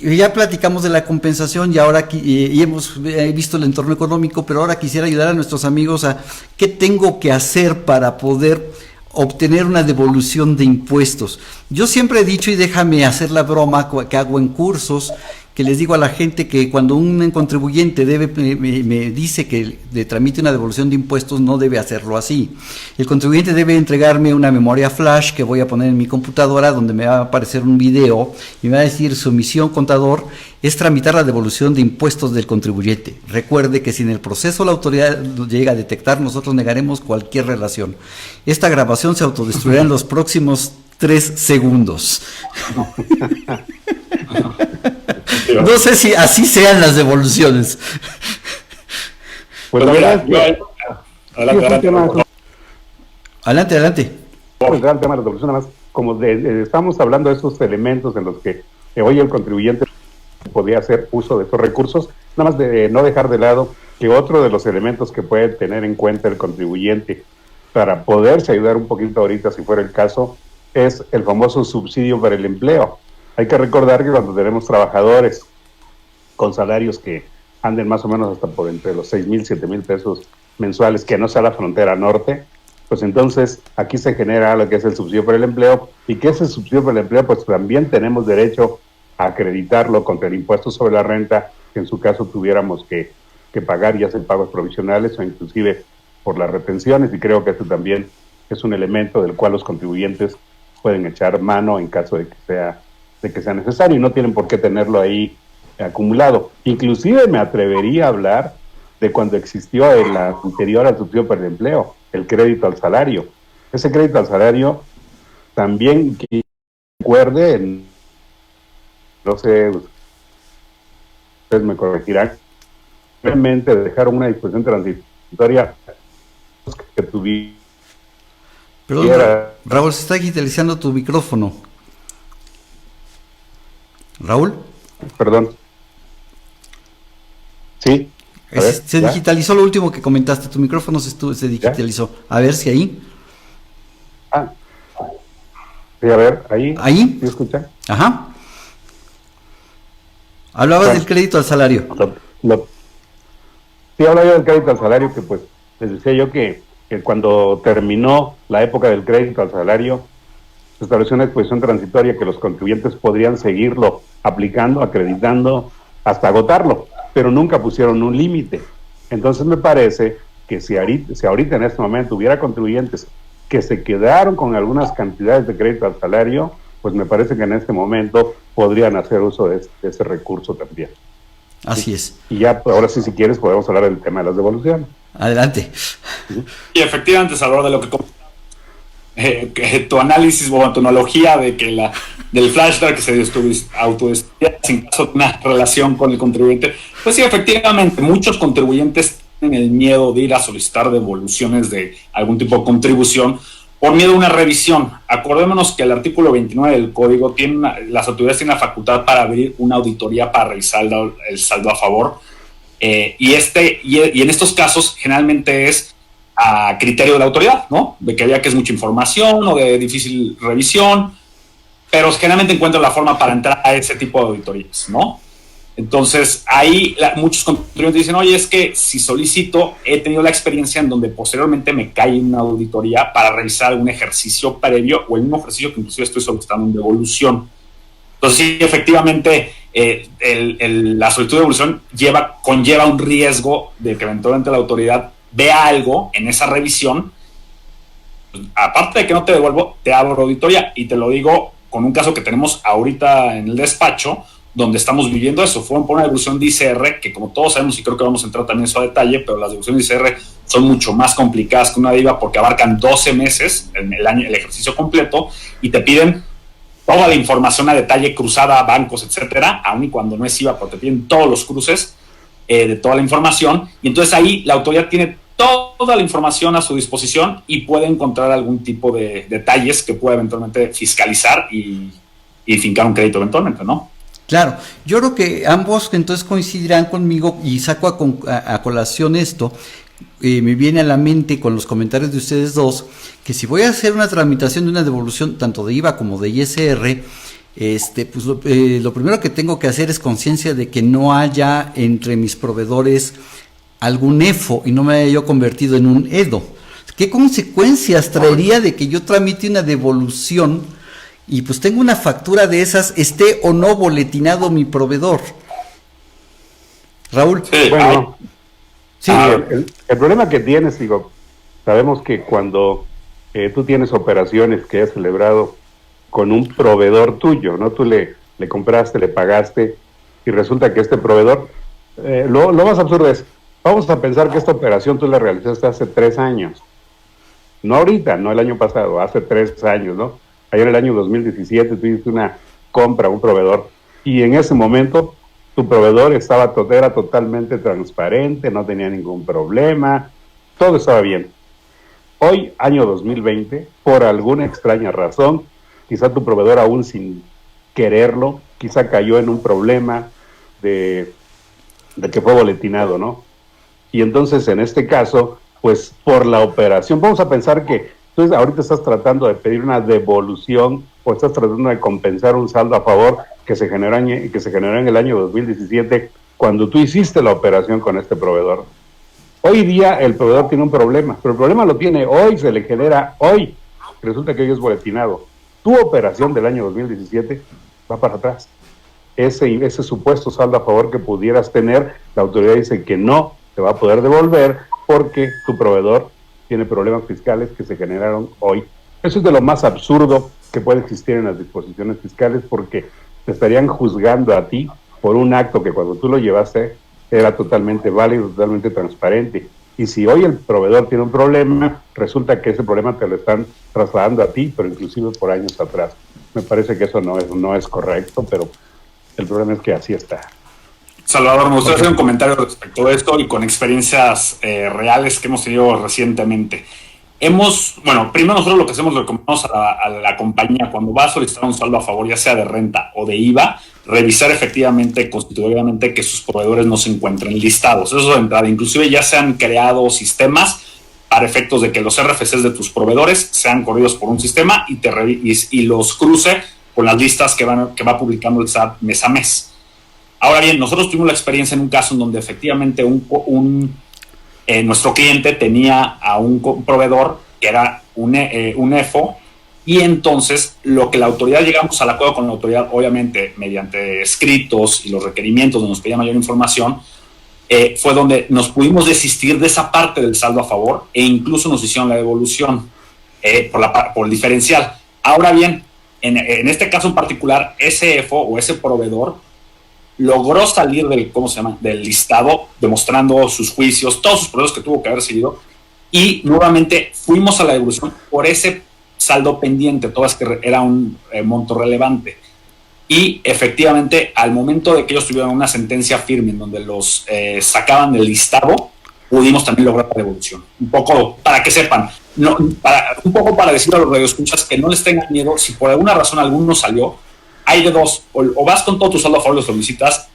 ya platicamos de la compensación y ahora y hemos visto el entorno económico, pero ahora quisiera ayudar a nuestros amigos a qué tengo que hacer para poder obtener una devolución de impuestos. Yo siempre he dicho, y déjame hacer la broma que hago en cursos, que les digo a la gente que cuando un contribuyente me dice que le tramite una devolución de impuestos, no debe hacerlo así. El contribuyente debe entregarme una memoria flash que voy a poner en mi computadora, donde me va a aparecer un video y me va a decir: su misión, contador, es tramitar la devolución de impuestos del contribuyente. Recuerde que si en el proceso la autoridad llega a detectar, nosotros negaremos cualquier relación. Esta grabación se autodestruirá en los próximos 3 segundos. No sé si así sean las devoluciones. Pues la verdad es que adelante. Vamos a entrar al tema de la devolución, nada más, como estamos hablando de estos elementos en los que hoy el contribuyente podría hacer uso de estos recursos, nada más de no dejar de lado que otro de los elementos que puede tener en cuenta el contribuyente para poderse ayudar un poquito ahorita, si fuera el caso, es el famoso subsidio para el empleo. Hay que recordar que cuando tenemos trabajadores con salarios que anden más o menos hasta por entre los 6,000, 7,000 pesos mensuales, que no sea la frontera norte, pues entonces aquí se genera lo que es el subsidio para el empleo, y que ese subsidio para el empleo pues también tenemos derecho a acreditarlo contra el impuesto sobre la renta, que en su caso tuviéramos que pagar, ya sea pagos provisionales o inclusive por las retenciones, y creo que esto también es un elemento del cual los contribuyentes pueden echar mano en caso de que sea necesario, y no tienen por qué tenerlo ahí acumulado. Inclusive me atrevería a hablar de cuando existió en la anterior al subsidio para el empleo, el crédito al salario. Ese crédito al salario también, que recuerde, no sé, ustedes me corregirán, realmente dejaron una disposición transitoria que tuvieron Perdón, Raúl, se está digitalizando tu micrófono. Raúl. Perdón. Sí. Se digitalizó lo último que comentaste, tu micrófono se digitalizó. ¿Ya? A ver si ahí. Sí, a ver, ahí. ¿Ahí? ¿Sí escuchan? Ajá. Hablabas del crédito al salario. Sí, hablaba yo del crédito al salario, que pues les decía yo que cuando terminó la época del crédito al salario, se estableció una disposición transitoria que los contribuyentes podrían seguirlo aplicando, acreditando, hasta agotarlo, pero nunca pusieron un límite. Entonces me parece que si ahorita en este momento hubiera contribuyentes que se quedaron con algunas cantidades de crédito al salario, pues me parece que en este momento podrían hacer uso de ese recurso también. Así es. Y ya, ahora sí, si quieres, podemos hablar del tema de las devoluciones. Adelante. Y efectivamente, Salvador, de lo que tu análisis o tu analogía de que del flashback que se autodestruía sin caso de una relación con el contribuyente, pues sí, efectivamente, muchos contribuyentes tienen el miedo de ir a solicitar devoluciones de algún tipo de contribución por miedo a una revisión. Acordémonos que el artículo 29 del código las autoridades tienen la facultad para abrir una auditoría para revisar el saldo a favor, y en estos casos generalmente es a criterio de la autoridad, ¿no? De que vea que es mucha información o de difícil revisión, pero generalmente encuentran la forma para entrar a ese tipo de auditorías, ¿no? Entonces, ahí muchos contribuyentes dicen, oye, es que si solicito, he tenido la experiencia en donde posteriormente me cae una auditoría para revisar algún ejercicio previo o el mismo ejercicio que inclusive estoy solicitando en devolución. Entonces, sí, efectivamente, la solicitud de devolución conlleva un riesgo de que eventualmente la autoridad vea algo en esa revisión. Aparte de que no te devuelvo, te abro auditoría, y te lo digo con un caso que tenemos ahorita en el despacho, donde estamos viviendo eso. Fueron por una devolución de ICR, que como todos sabemos, y creo que vamos a entrar también eso a detalle, pero las devoluciones de ICR son mucho más complicadas que una de IVA porque abarcan 12 meses, el ejercicio completo, y te piden toda la información a detalle, cruzada, bancos, etcétera, aun y cuando no es IVA, porque te piden todos los cruces de toda la información, y entonces ahí la autoridad tiene toda la información a su disposición y puede encontrar algún tipo de detalles que pueda eventualmente fiscalizar y fincar un crédito eventualmente, ¿no? Claro, yo creo que ambos entonces coincidirán conmigo, y saco a colación esto. Me viene a la mente con los comentarios de ustedes dos, que si voy a hacer una tramitación de una devolución tanto de IVA como de ISR, pues lo primero que tengo que hacer es conciencia de que no haya entre mis proveedores algún EFO y no me haya yo convertido en un EDO. ¿Qué consecuencias traería de que yo tramite una devolución y pues tengo una factura de esas, esté o no boletinado mi proveedor? Raúl. Sí, bueno, sí, el problema que tienes, sabemos que cuando tú tienes operaciones que has celebrado con un proveedor tuyo, ¿no? Tú le compraste, le pagaste, y resulta que este proveedor, lo más absurdo es, vamos a pensar que esta operación tú la realizaste hace 3 años, no ahorita, no el año pasado, hace 3 años, ¿no? Ayer en el año 2017 tú hiciste una compra a un proveedor, y en ese momento tu proveedor era totalmente transparente, no tenía ningún problema, todo estaba bien. Hoy, año 2020, por alguna extraña razón, quizá tu proveedor, aún sin quererlo, quizá cayó en un problema de que fue boletinado, ¿no? Y entonces, en este caso, pues por la operación, vamos a pensar que tú ahorita estás tratando de pedir una devolución o estás tratando de compensar un saldo a favor que se generó en el año 2017 cuando tú hiciste la operación con este proveedor. Hoy día el proveedor tiene un problema, pero el problema lo tiene hoy, se le genera hoy. Resulta que hoy es boletinado. Tu operación del año 2017 va para atrás. Ese supuesto saldo a favor que pudieras tener, la autoridad dice que no te va a poder devolver porque tu proveedor tiene problemas fiscales que se generaron hoy. Eso es de lo más absurdo que puede existir en las disposiciones fiscales, porque te estarían juzgando a ti por un acto que cuando tú lo llevaste era totalmente válido, totalmente transparente. Y si hoy el proveedor tiene un problema, resulta que ese problema te lo están trasladando a ti, pero inclusive por años atrás. Me parece que eso no es correcto, pero el problema es que así está. Salvador, me gustaría hacer un comentario respecto a esto y con experiencias reales que hemos tenido recientemente. primero nosotros lo que hacemos, le recomendamos a la compañía cuando va a solicitar un saldo a favor, ya sea de renta o de IVA, revisar efectivamente, constitutivamente, que sus proveedores no se encuentren listados. Eso de entrada. Inclusive ya se han creado sistemas para efectos de que los RFCs de tus proveedores sean corridos por un sistema y los cruce con las listas que va publicando el SAT mes a mes. Ahora bien, nosotros tuvimos la experiencia en un caso en donde efectivamente nuestro cliente tenía a un proveedor que era un EFO, y entonces lo que la autoridad, llegamos al acuerdo con la autoridad, obviamente mediante escritos y los requerimientos donde nos pedía mayor información, fue donde nos pudimos desistir de esa parte del saldo a favor e incluso nos hicieron la devolución por el diferencial. Ahora bien, en este caso en particular, ese EFO o ese proveedor logró salir del listado, demostrando sus juicios, todos sus procesos que tuvo que haber seguido, y nuevamente fuimos a la devolución por ese saldo pendiente, todo es que era un monto relevante. Y efectivamente, al momento de que ellos tuvieron una sentencia firme en donde los sacaban del listado, pudimos también lograr la devolución. Un poco para que sepan, un poco para decirle a los radioescuchas que no les tengan miedo. Si por alguna razón alguno salió, hay de dos: o vas con todo tu saldo a favor, lo solicitas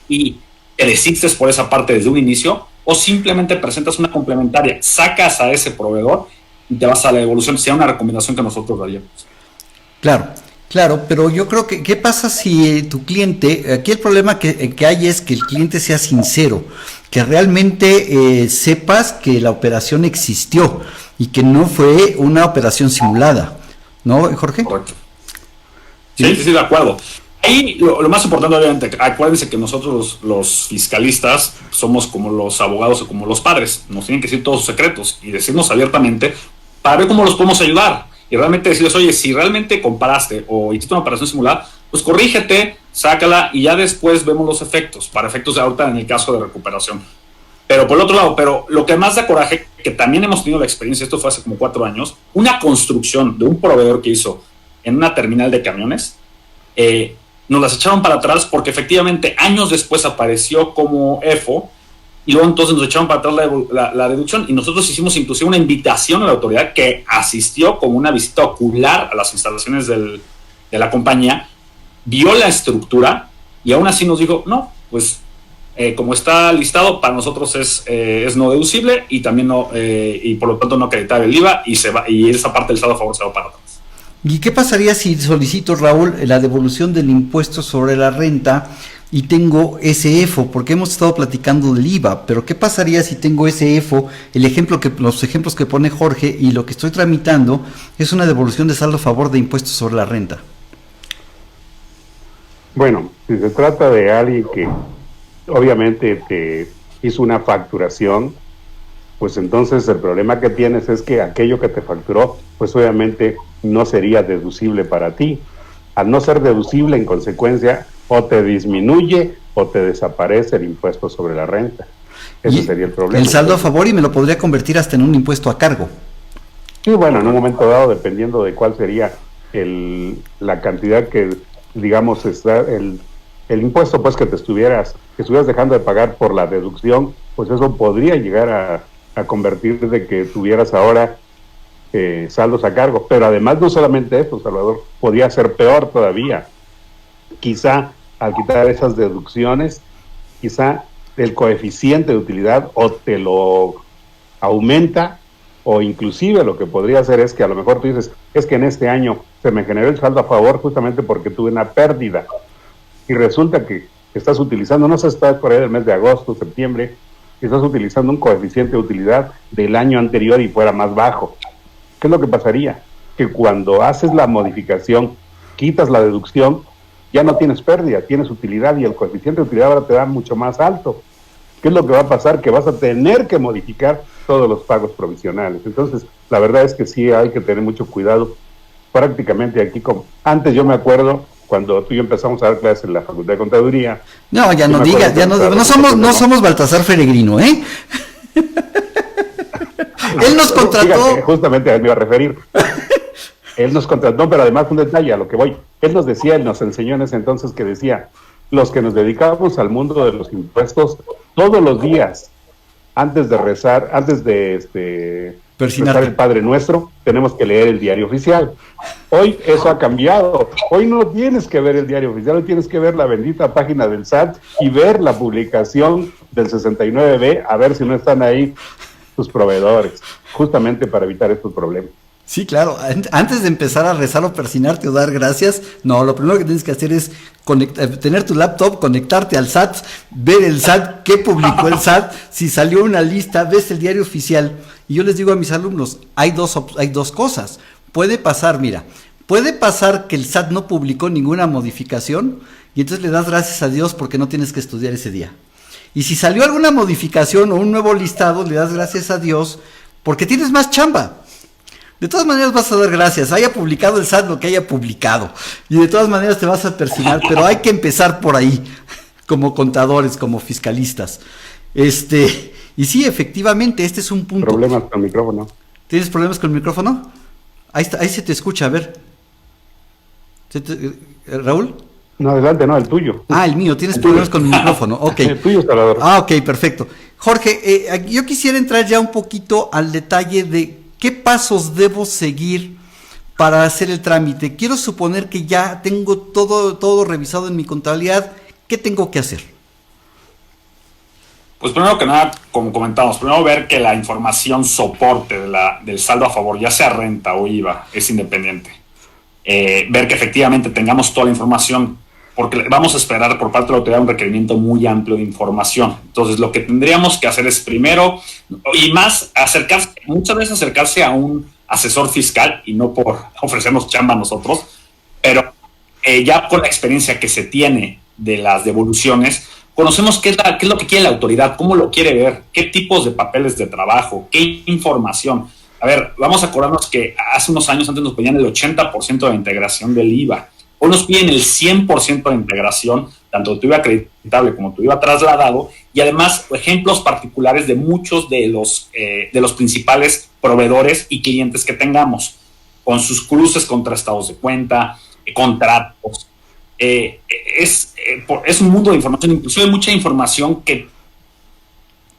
y te desistes por esa parte desde un inicio, o simplemente presentas una complementaria, sacas a ese proveedor y te vas a la devolución. Sería una recomendación que nosotros daríamos. Claro, pero yo creo que, ¿qué pasa si tu cliente, aquí el problema que hay es que el cliente sea sincero, que realmente sepas que la operación existió y que no fue una operación simulada, ¿no, Jorge? Correcto. Sí, de acuerdo. Ahí lo más importante, obviamente, acuérdense que nosotros los fiscalistas somos como los abogados o como los padres, nos tienen que decir todos sus secretos y decirnos abiertamente para ver cómo los podemos ayudar. Y realmente decirles, oye, si realmente comparaste o hiciste una operación simulada, pues corrígete, sácala y ya después vemos los efectos, para efectos de ahorita en el caso de recuperación. Pero por el otro lado, lo que más da coraje, que también hemos tenido la experiencia, esto fue hace como 4 años, una construcción de un proveedor que hizo en una terminal de camiones, nos las echaron para atrás porque efectivamente años después apareció como EFO, y luego entonces nos echaron para atrás la deducción, y nosotros hicimos inclusive una invitación a la autoridad que asistió como una visita ocular a las instalaciones de la compañía, vio la estructura y aún así nos dijo, no, pues como está listado, para nosotros es no deducible y también no, y por lo tanto no acreditar el IVA, y esa parte del saldo a favor se va para atrás. ¿Y qué pasaría si solicito, Raúl, la devolución del impuesto sobre la renta y tengo ese EFO? Porque hemos estado platicando del IVA, pero ¿qué pasaría si tengo ese EFO? Los ejemplos que pone Jorge, y lo que estoy tramitando es una devolución de saldo a favor de impuestos sobre la renta. Bueno, si se trata de alguien que obviamente te hizo una facturación, pues entonces el problema que tienes es que aquello que te facturó, pues obviamente no sería deducible para ti. Al no ser deducible, en consecuencia, o te disminuye o te desaparece el impuesto sobre la renta. Ese sería el problema. El saldo a favor, y me lo podría convertir hasta en un impuesto a cargo. Sí, bueno, en un momento dado, dependiendo de cuál sería la cantidad que, digamos, está el impuesto, pues que estuvieras dejando de pagar por la deducción, pues eso podría llegar a convertir de que tuvieras ahora saldos a cargo. Pero además no solamente eso, Salvador, podría ser peor todavía. Quizá al quitar esas deducciones, quizá el coeficiente de utilidad o te lo aumenta, o inclusive lo que podría hacer es que a lo mejor tú dices, es que en este año se me generó el saldo a favor justamente porque tuve una pérdida, y resulta que estás utilizando, no sé si estás por ahí del mes de agosto, septiembre, estás utilizando un coeficiente de utilidad del año anterior y fuera más bajo. ¿Qué es lo que pasaría? Que cuando haces la modificación, quitas la deducción, ya no tienes pérdida, tienes utilidad, y el coeficiente de utilidad ahora te da mucho más alto. ¿Qué es lo que va a pasar? Que vas a tener que modificar todos los pagos provisionales. Entonces, la verdad es que sí hay que tener mucho cuidado. Prácticamente aquí, como antes, yo me acuerdo cuando tú y yo empezamos a dar clases en la Facultad de Contaduría. No, ya no digas, no somos Baltasar Peregrino, ¿eh? Él nos contrató. Fíjate, justamente a él me iba a referir. Él nos contrató, pero además un detalle a lo que voy. Él nos enseñó en ese entonces que decía, los que nos dedicábamos al mundo de los impuestos, todos los días, antes de rezar, antes de rezar el Padre Nuestro, tenemos que leer el diario oficial. Hoy eso ha cambiado. Hoy no tienes que ver el diario oficial, hoy tienes que ver la bendita página del SAT y ver la publicación del 69B, a ver si no están ahí tus proveedores, justamente para evitar estos problemas. Sí, claro. Antes de empezar a rezar o persinarte o dar gracias, no, lo primero que tienes que hacer es tener tu laptop, conectarte al SAT, ver el SAT, qué publicó el SAT, si salió una lista, ves el diario oficial. Y yo les digo a mis alumnos, hay dos cosas. Puede pasar que el SAT no publicó ninguna modificación y entonces le das gracias a Dios porque no tienes que estudiar ese día. Y si salió alguna modificación o un nuevo listado, le das gracias a Dios porque tienes más chamba. De todas maneras vas a dar gracias, haya publicado el SAT lo que haya publicado, y de todas maneras te vas a persignar, pero hay que empezar por ahí, como contadores, como fiscalistas. Y sí, efectivamente, este es un punto. Problemas con el micrófono. ¿Tienes problemas con el micrófono? Ahí se te escucha, a ver. ¿Raúl? No, adelante, no, el tuyo. Ah, el mío, tienes problemas con el micrófono, ok. El tuyo, Salvador. Ah, ok, perfecto. Jorge, yo quisiera entrar ya un poquito al detalle de ¿qué pasos debo seguir para hacer el trámite? Quiero suponer que ya tengo todo revisado en mi contabilidad. ¿Qué tengo que hacer? Pues primero que nada, como comentamos, primero ver que la información soporte del saldo a favor, ya sea renta o IVA, es independiente. Ver que efectivamente tengamos toda la información, porque vamos a esperar por parte de la autoridad un requerimiento muy amplio de información. Entonces, lo que tendríamos que hacer es primero, y más, muchas veces acercarse a un asesor fiscal, y no por ofrecernos chamba a nosotros, pero ya con la experiencia que se tiene de las devoluciones, conocemos qué es lo que quiere la autoridad, cómo lo quiere ver, qué tipos de papeles de trabajo, qué información. A ver, vamos a acordarnos que hace unos años antes nos pedían el 80% de integración del IVA. Hoy nos piden el 100% de integración, tanto de tu IVA acreditable como tu IVA trasladado, y además ejemplos particulares de muchos de los principales proveedores y clientes que tengamos, con sus cruces contra estados de cuenta, contratos. Es un mundo de información, inclusive hay mucha información que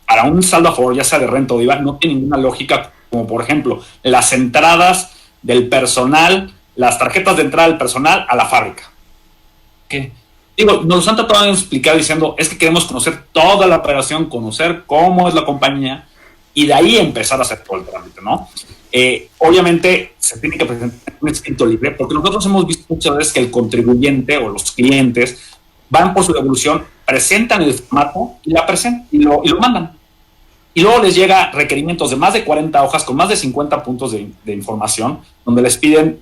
para un saldo a favor, ya sea de renta o de IVA, no tiene ninguna lógica, como por ejemplo, las entradas del personal, las tarjetas de entrada del personal a la fábrica. ¿Qué? Digo, nos han tratado de explicar diciendo, es que queremos conocer toda la operación, conocer cómo es la compañía y de ahí empezar a hacer todo el trámite, ¿no? Obviamente se tiene que presentar un escrito libre, porque nosotros hemos visto muchas veces que el contribuyente o los clientes van por su devolución, presentan el formato y la presentan y lo mandan. Y luego les llega requerimientos de más de 40 hojas con más de 50 puntos de información, donde les piden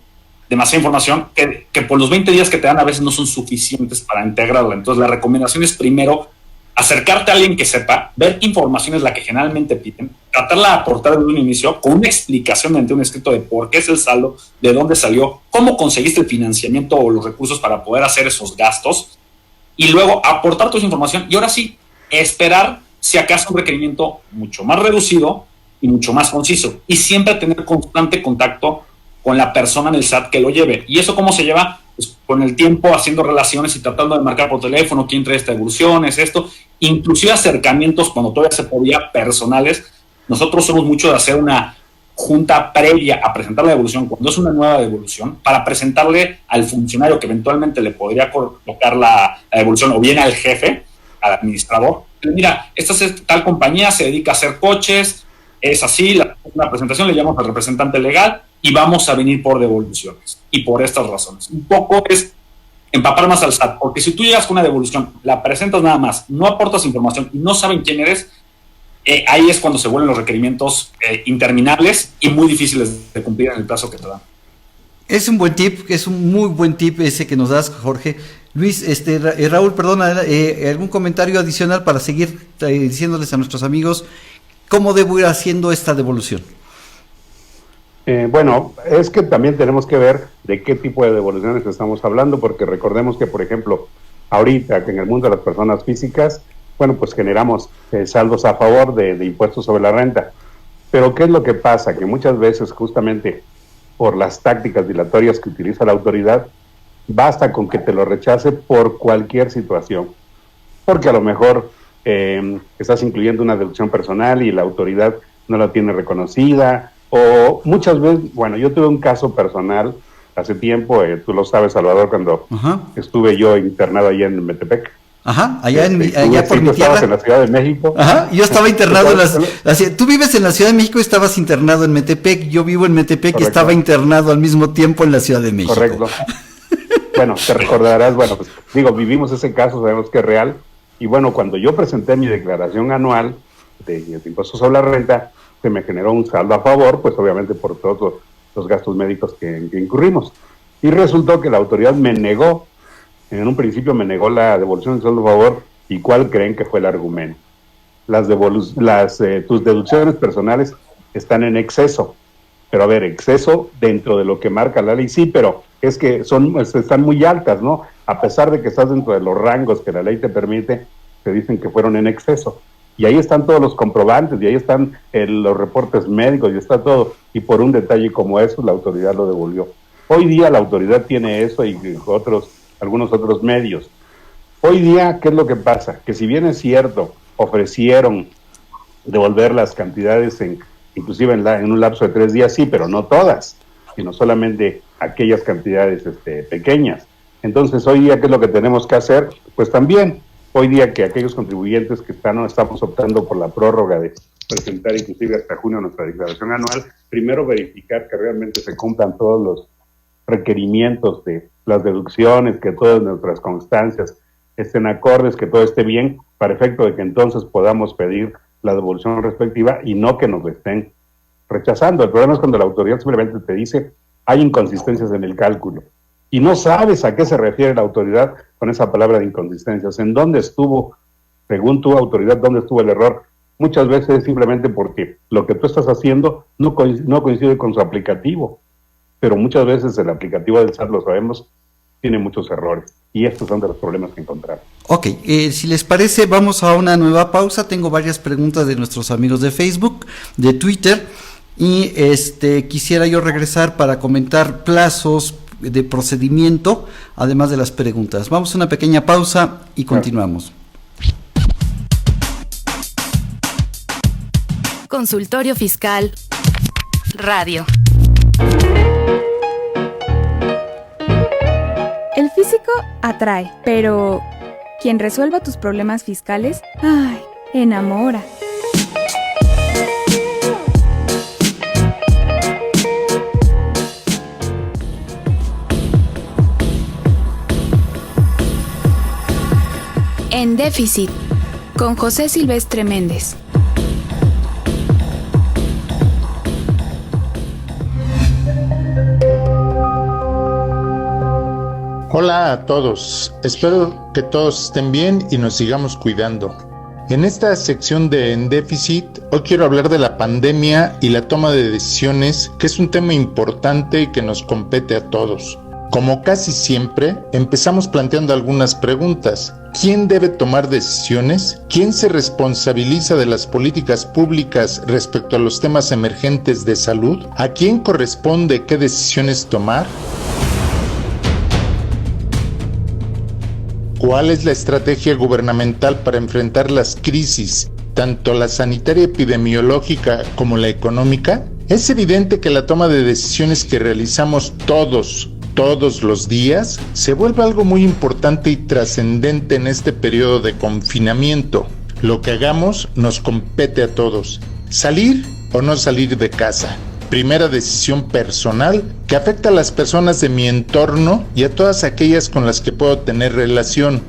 demasiada información que por los 20 días que te dan a veces no son suficientes para integrarla. Entonces la recomendación es primero acercarte a alguien que sepa, ver qué información es la que generalmente piden, tratarla de aportar desde un inicio con una explicación mediante un escrito de por qué es el saldo, de dónde salió, cómo conseguiste el financiamiento o los recursos para poder hacer esos gastos, y luego aportar toda esa información y ahora sí, esperar si acaso un requerimiento mucho más reducido y mucho más conciso, y siempre tener constante contacto con la persona en el SAT que lo lleve. ¿Y eso cómo se lleva? Pues con el tiempo haciendo relaciones y tratando de marcar por teléfono quién trae esta devolución, es esto, inclusive acercamientos cuando todavía se podía personales. Nosotros somos mucho de hacer una junta previa a presentar la devolución, cuando es una nueva devolución, para presentarle al funcionario que eventualmente le podría colocar la devolución, o bien al jefe, al administrador. Mira, esta es tal compañía, se dedica a hacer coches, es así, la presentación le llamamos al representante legal y vamos a venir por devoluciones y por estas razones. Un poco es empapar más al SAT, porque si tú llegas con una devolución, la presentas nada más, no aportas información y no saben quién eres, ahí es cuando se vuelven los requerimientos interminables y muy difíciles de cumplir en el plazo que te dan. Es un buen tip, es un muy buen tip ese que nos das, Jorge. Luis, Raúl, perdona, ¿algún comentario adicional para seguir diciéndoles a nuestros amigos cómo debo ir haciendo esta devolución? Bueno, es que también tenemos que ver de qué tipo de devoluciones estamos hablando, porque recordemos que, por ejemplo, ahorita que en el mundo de las personas físicas, bueno, pues generamos saldos a favor de impuestos sobre la renta. Pero ¿qué es lo que pasa? Que muchas veces, justamente por las tácticas dilatorias que utiliza la autoridad, basta con que te lo rechace por cualquier situación. Porque a lo mejor estás incluyendo una deducción personal y la autoridad no la tiene reconocida, O muchas veces, bueno, yo tuve un caso personal hace tiempo, tú lo sabes, Salvador, cuando estuve yo internado allá en Metepec. Ajá, allá por mi tierra. Estabas en la Ciudad de México. Ajá, yo estaba internado tú vives en la Ciudad de México y estabas internado en Metepec, yo vivo en Metepec. Correcto. Y estaba internado al mismo tiempo en la Ciudad de México. Correcto. Bueno, te recordarás, bueno, pues digo, vivimos ese caso, sabemos que es real, y bueno, cuando yo presenté mi declaración anual de impuestos sobre la renta, se me generó un saldo a favor, pues obviamente por todos los gastos médicos que incurrimos, y resultó que la autoridad me negó. En un principio me negó la devolución del saldo a favor. ¿Y cuál creen que fue el argumento? Tus deducciones personales están en exceso. Pero a ver, exceso dentro de lo que marca la ley, sí, pero es que están muy altas, ¿no? A pesar de que estás dentro de los rangos que la ley te permite, te dicen que fueron en exceso. Y ahí están todos los comprobantes, y ahí están los reportes médicos, y está todo. Y por un detalle como eso, la autoridad lo devolvió. Hoy día la autoridad tiene eso y algunos otros medios. Hoy día, ¿qué es lo que pasa? Que si bien es cierto, ofrecieron devolver las cantidades inclusive en un lapso de 3 días, sí, pero no todas, sino solamente aquellas cantidades pequeñas. Entonces, hoy día, ¿qué es lo que tenemos que hacer? Pues también, hoy día que aquellos contribuyentes que estamos optando por la prórroga de presentar inclusive hasta junio nuestra declaración anual, primero verificar que realmente se cumplan todos los requerimientos de las deducciones, que todas nuestras constancias estén acordes, que todo esté bien, para efecto de que entonces podamos pedir la devolución respectiva y no que nos lo estén rechazando. El problema es cuando la autoridad simplemente te dice hay inconsistencias en el cálculo y no sabes a qué se refiere la autoridad con esa palabra de inconsistencias, en dónde estuvo, según tu autoridad, dónde estuvo el error. Muchas veces simplemente porque lo que tú estás haciendo no coincide con su aplicativo, pero muchas veces el aplicativo del SAT, lo sabemos, tiene muchos errores, y estos son de los problemas que encontramos. Ok, si les parece, vamos a una nueva pausa. Tengo varias preguntas de nuestros amigos de Facebook, de Twitter, y quisiera yo regresar para comentar plazos de procedimiento, además de las preguntas. Vamos a una pequeña pausa y continuamos. Consultorio Fiscal Radio. El físico atrae, pero quien resuelva tus problemas fiscales, ¡ay!, enamora. En Déficit, con José Silvestre Méndez. Hola a todos, espero que todos estén bien y nos sigamos cuidando. En esta sección de En Déficit, hoy quiero hablar de la pandemia y la toma de decisiones, que es un tema importante y que nos compete a todos. Como casi siempre, empezamos planteando algunas preguntas. ¿Quién debe tomar decisiones? ¿Quién se responsabiliza de las políticas públicas respecto a los temas emergentes de salud? ¿A quién corresponde qué decisiones tomar? ¿Cuál es la estrategia gubernamental para enfrentar las crisis, tanto la sanitaria epidemiológica como la económica? Es evidente que la toma de decisiones que realizamos todos los días se vuelve algo muy importante y trascendente en este periodo de confinamiento. Lo que hagamos nos compete a todos. ¿Salir o no salir de casa? Primera decisión personal que afecta a las personas de mi entorno y a todas aquellas con las que puedo tener relación.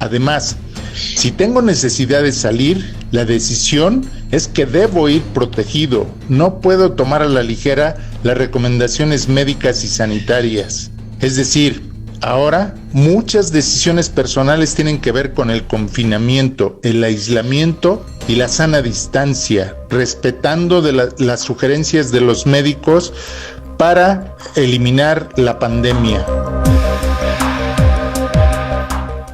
Además, si tengo necesidad de salir, la decisión es que debo ir protegido. No puedo tomar a la ligera las recomendaciones médicas y sanitarias. Es decir, ahora muchas decisiones personales tienen que ver con el confinamiento, el aislamiento y la sana distancia, respetando las sugerencias de los médicos para eliminar la pandemia.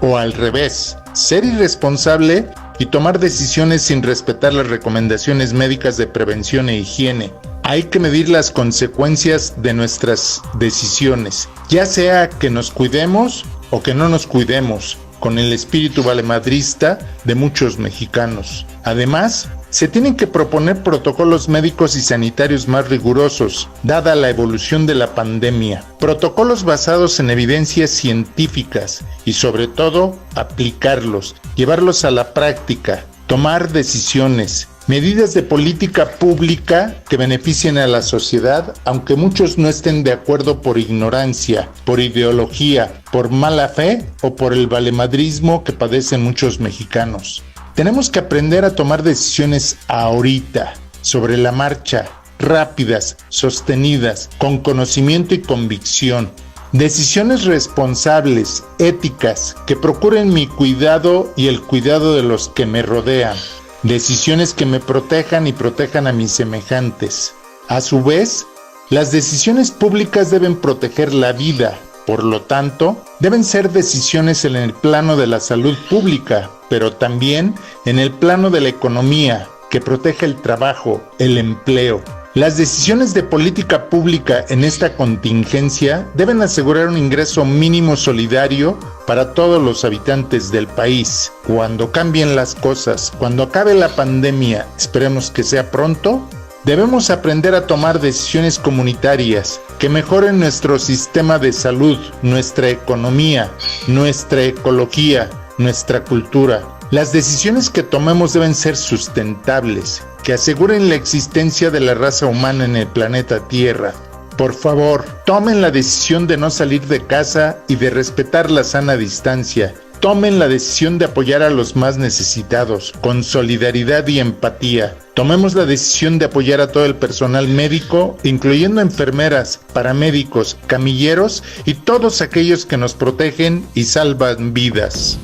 O al revés, ser irresponsable y tomar decisiones sin respetar las recomendaciones médicas de prevención e higiene. Hay que medir las consecuencias de nuestras decisiones, ya sea que nos cuidemos o que no nos cuidemos, con el espíritu valemadrista de muchos mexicanos. Además, Se tienen que proponer protocolos médicos y sanitarios más rigurosos, dada la evolución de la pandemia. Protocolos basados en evidencias científicas y sobre todo aplicarlos, llevarlos a la práctica, tomar decisiones. Medidas de política pública que beneficien a la sociedad, aunque muchos no estén de acuerdo por ignorancia, por ideología, por mala fe o por el valemadrismo que padecen muchos mexicanos. Tenemos que aprender a tomar decisiones ahorita, sobre la marcha, rápidas, sostenidas, con conocimiento y convicción. Decisiones responsables, éticas, que procuren mi cuidado y el cuidado de los que me rodean. Decisiones que me protejan y protejan a mis semejantes. A su vez, las decisiones públicas deben proteger la vida. Por lo tanto, deben ser decisiones en el plano de la salud pública, pero también en el plano de la economía, que proteja el trabajo, el empleo. Las decisiones de política pública en esta contingencia deben asegurar un ingreso mínimo solidario para todos los habitantes del país. Cuando cambien las cosas, cuando acabe la pandemia, esperemos que sea pronto, debemos aprender a tomar decisiones comunitarias que mejoren nuestro sistema de salud, nuestra economía, nuestra ecología, nuestra cultura. Las decisiones que tomemos deben ser sustentables, que aseguren la existencia de la raza humana en el planeta Tierra. Por favor, tomen la decisión de no salir de casa y de respetar la sana distancia. Tomen la decisión de apoyar a los más necesitados, con solidaridad y empatía. Tomemos la decisión de apoyar a todo el personal médico, incluyendo enfermeras, paramédicos, camilleros y todos aquellos que nos protegen y salvan vidas.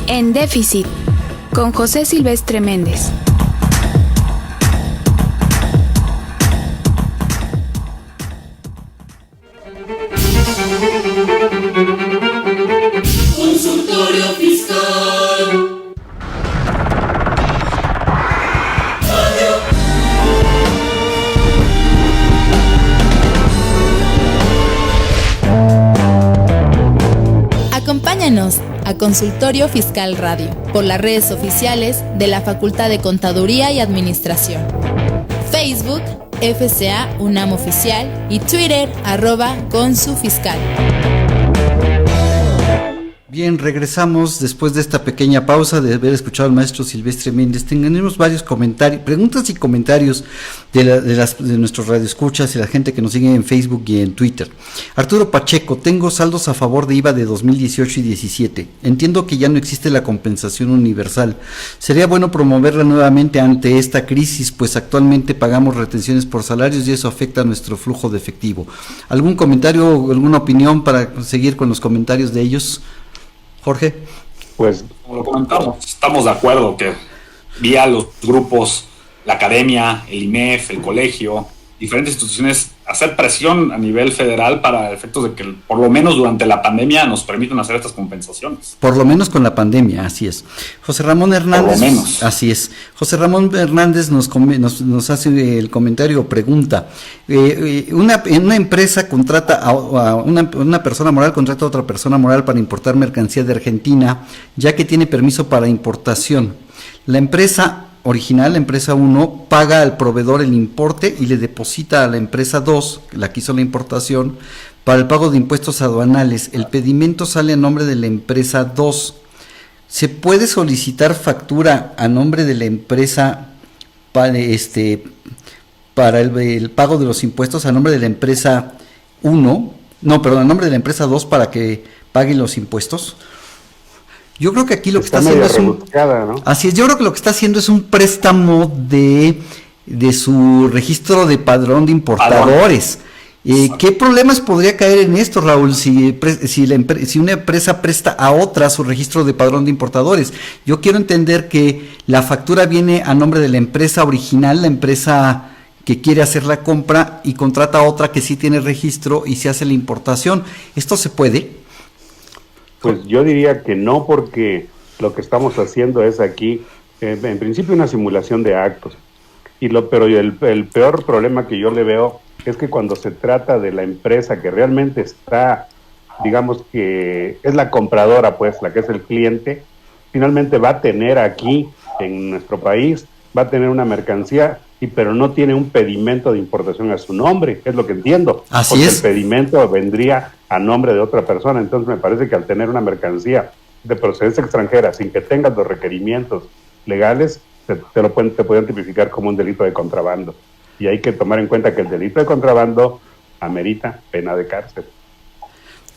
En déficit, con José Silvestre Méndez. Consultorio Fiscal. Acompáñanos a Consultorio Fiscal Radio por las redes oficiales de la Facultad de Contaduría y Administración. Facebook, FCA UNAM Oficial y Twitter, @ConsuFiscal. Bien, regresamos después de esta pequeña pausa de haber escuchado al maestro Silvestre Méndez. Tenemos varios comentarios, preguntas y comentarios de nuestros radioescuchas y la gente que nos sigue en Facebook y en Twitter. Arturo Pacheco, tengo saldos a favor de IVA de 2018 y 17. Entiendo que ya no existe la compensación universal. Sería bueno promoverla nuevamente ante esta crisis, pues actualmente pagamos retenciones por salarios y eso afecta a nuestro flujo de efectivo. ¿Algún comentario o alguna opinión para seguir con los comentarios de ellos? Jorge. Pues, como lo comentamos, estamos de acuerdo que vía los grupos, la academia, el IMEF, el colegio, diferentes instituciones, hacer presión a nivel federal para efectos de que por lo menos durante la pandemia nos permitan hacer estas compensaciones. Por lo menos con la pandemia, así es. José Ramón Hernández. Por lo menos. Así es. José Ramón Hernández nos hace el comentario o pregunta. Una empresa contrata a una persona moral, contrata a otra persona moral para importar mercancía de Argentina, ya que tiene permiso para importación. La empresa original, la empresa 1, paga al proveedor el importe y le deposita a la empresa 2, la que hizo la importación, para el pago de impuestos aduanales. El pedimento sale a nombre de la empresa 2. ¿Se puede solicitar factura a nombre de la empresa para el pago de los impuestos a nombre de la empresa 1? No, perdón, a nombre de la empresa 2 para que paguen los impuestos. Yo creo que aquí lo que está haciendo es ¿no? Así es, yo creo que lo que está haciendo es un préstamo de su registro de padrón de importadores. ¿Qué problemas podría caer en esto, Raúl, si una empresa presta a otra su registro de padrón de importadores? Yo quiero entender que la factura viene a nombre de la empresa original, la empresa que quiere hacer la compra, y contrata a otra que sí tiene registro y se hace la importación. ¿Esto se puede? Pues yo diría que no, porque lo que estamos haciendo es aquí, en principio, una simulación de actos. Pero el peor problema que yo le veo es que cuando se trata de la empresa que realmente está digamos que es la compradora, pues, la que es el cliente, finalmente va a tener aquí, en nuestro país, va a tener una mercancía, pero no tiene un pedimento de importación a su nombre, es lo que entiendo. Así porque es. El pedimento vendría a nombre de otra persona, entonces me parece que al tener una mercancía de procedencia extranjera sin que tengas los requerimientos legales, te pueden tipificar como un delito de contrabando. Y hay que tomar en cuenta que el delito de contrabando amerita pena de cárcel.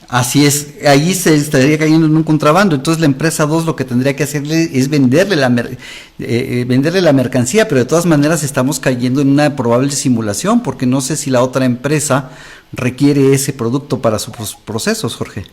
Así es, ahí se estaría cayendo en un contrabando. Entonces la empresa 2 lo que tendría que hacerle es venderle la mercancía, pero de todas maneras estamos cayendo en una probable simulación, porque no sé si la otra empresa requiere ese producto para sus procesos, Jorge.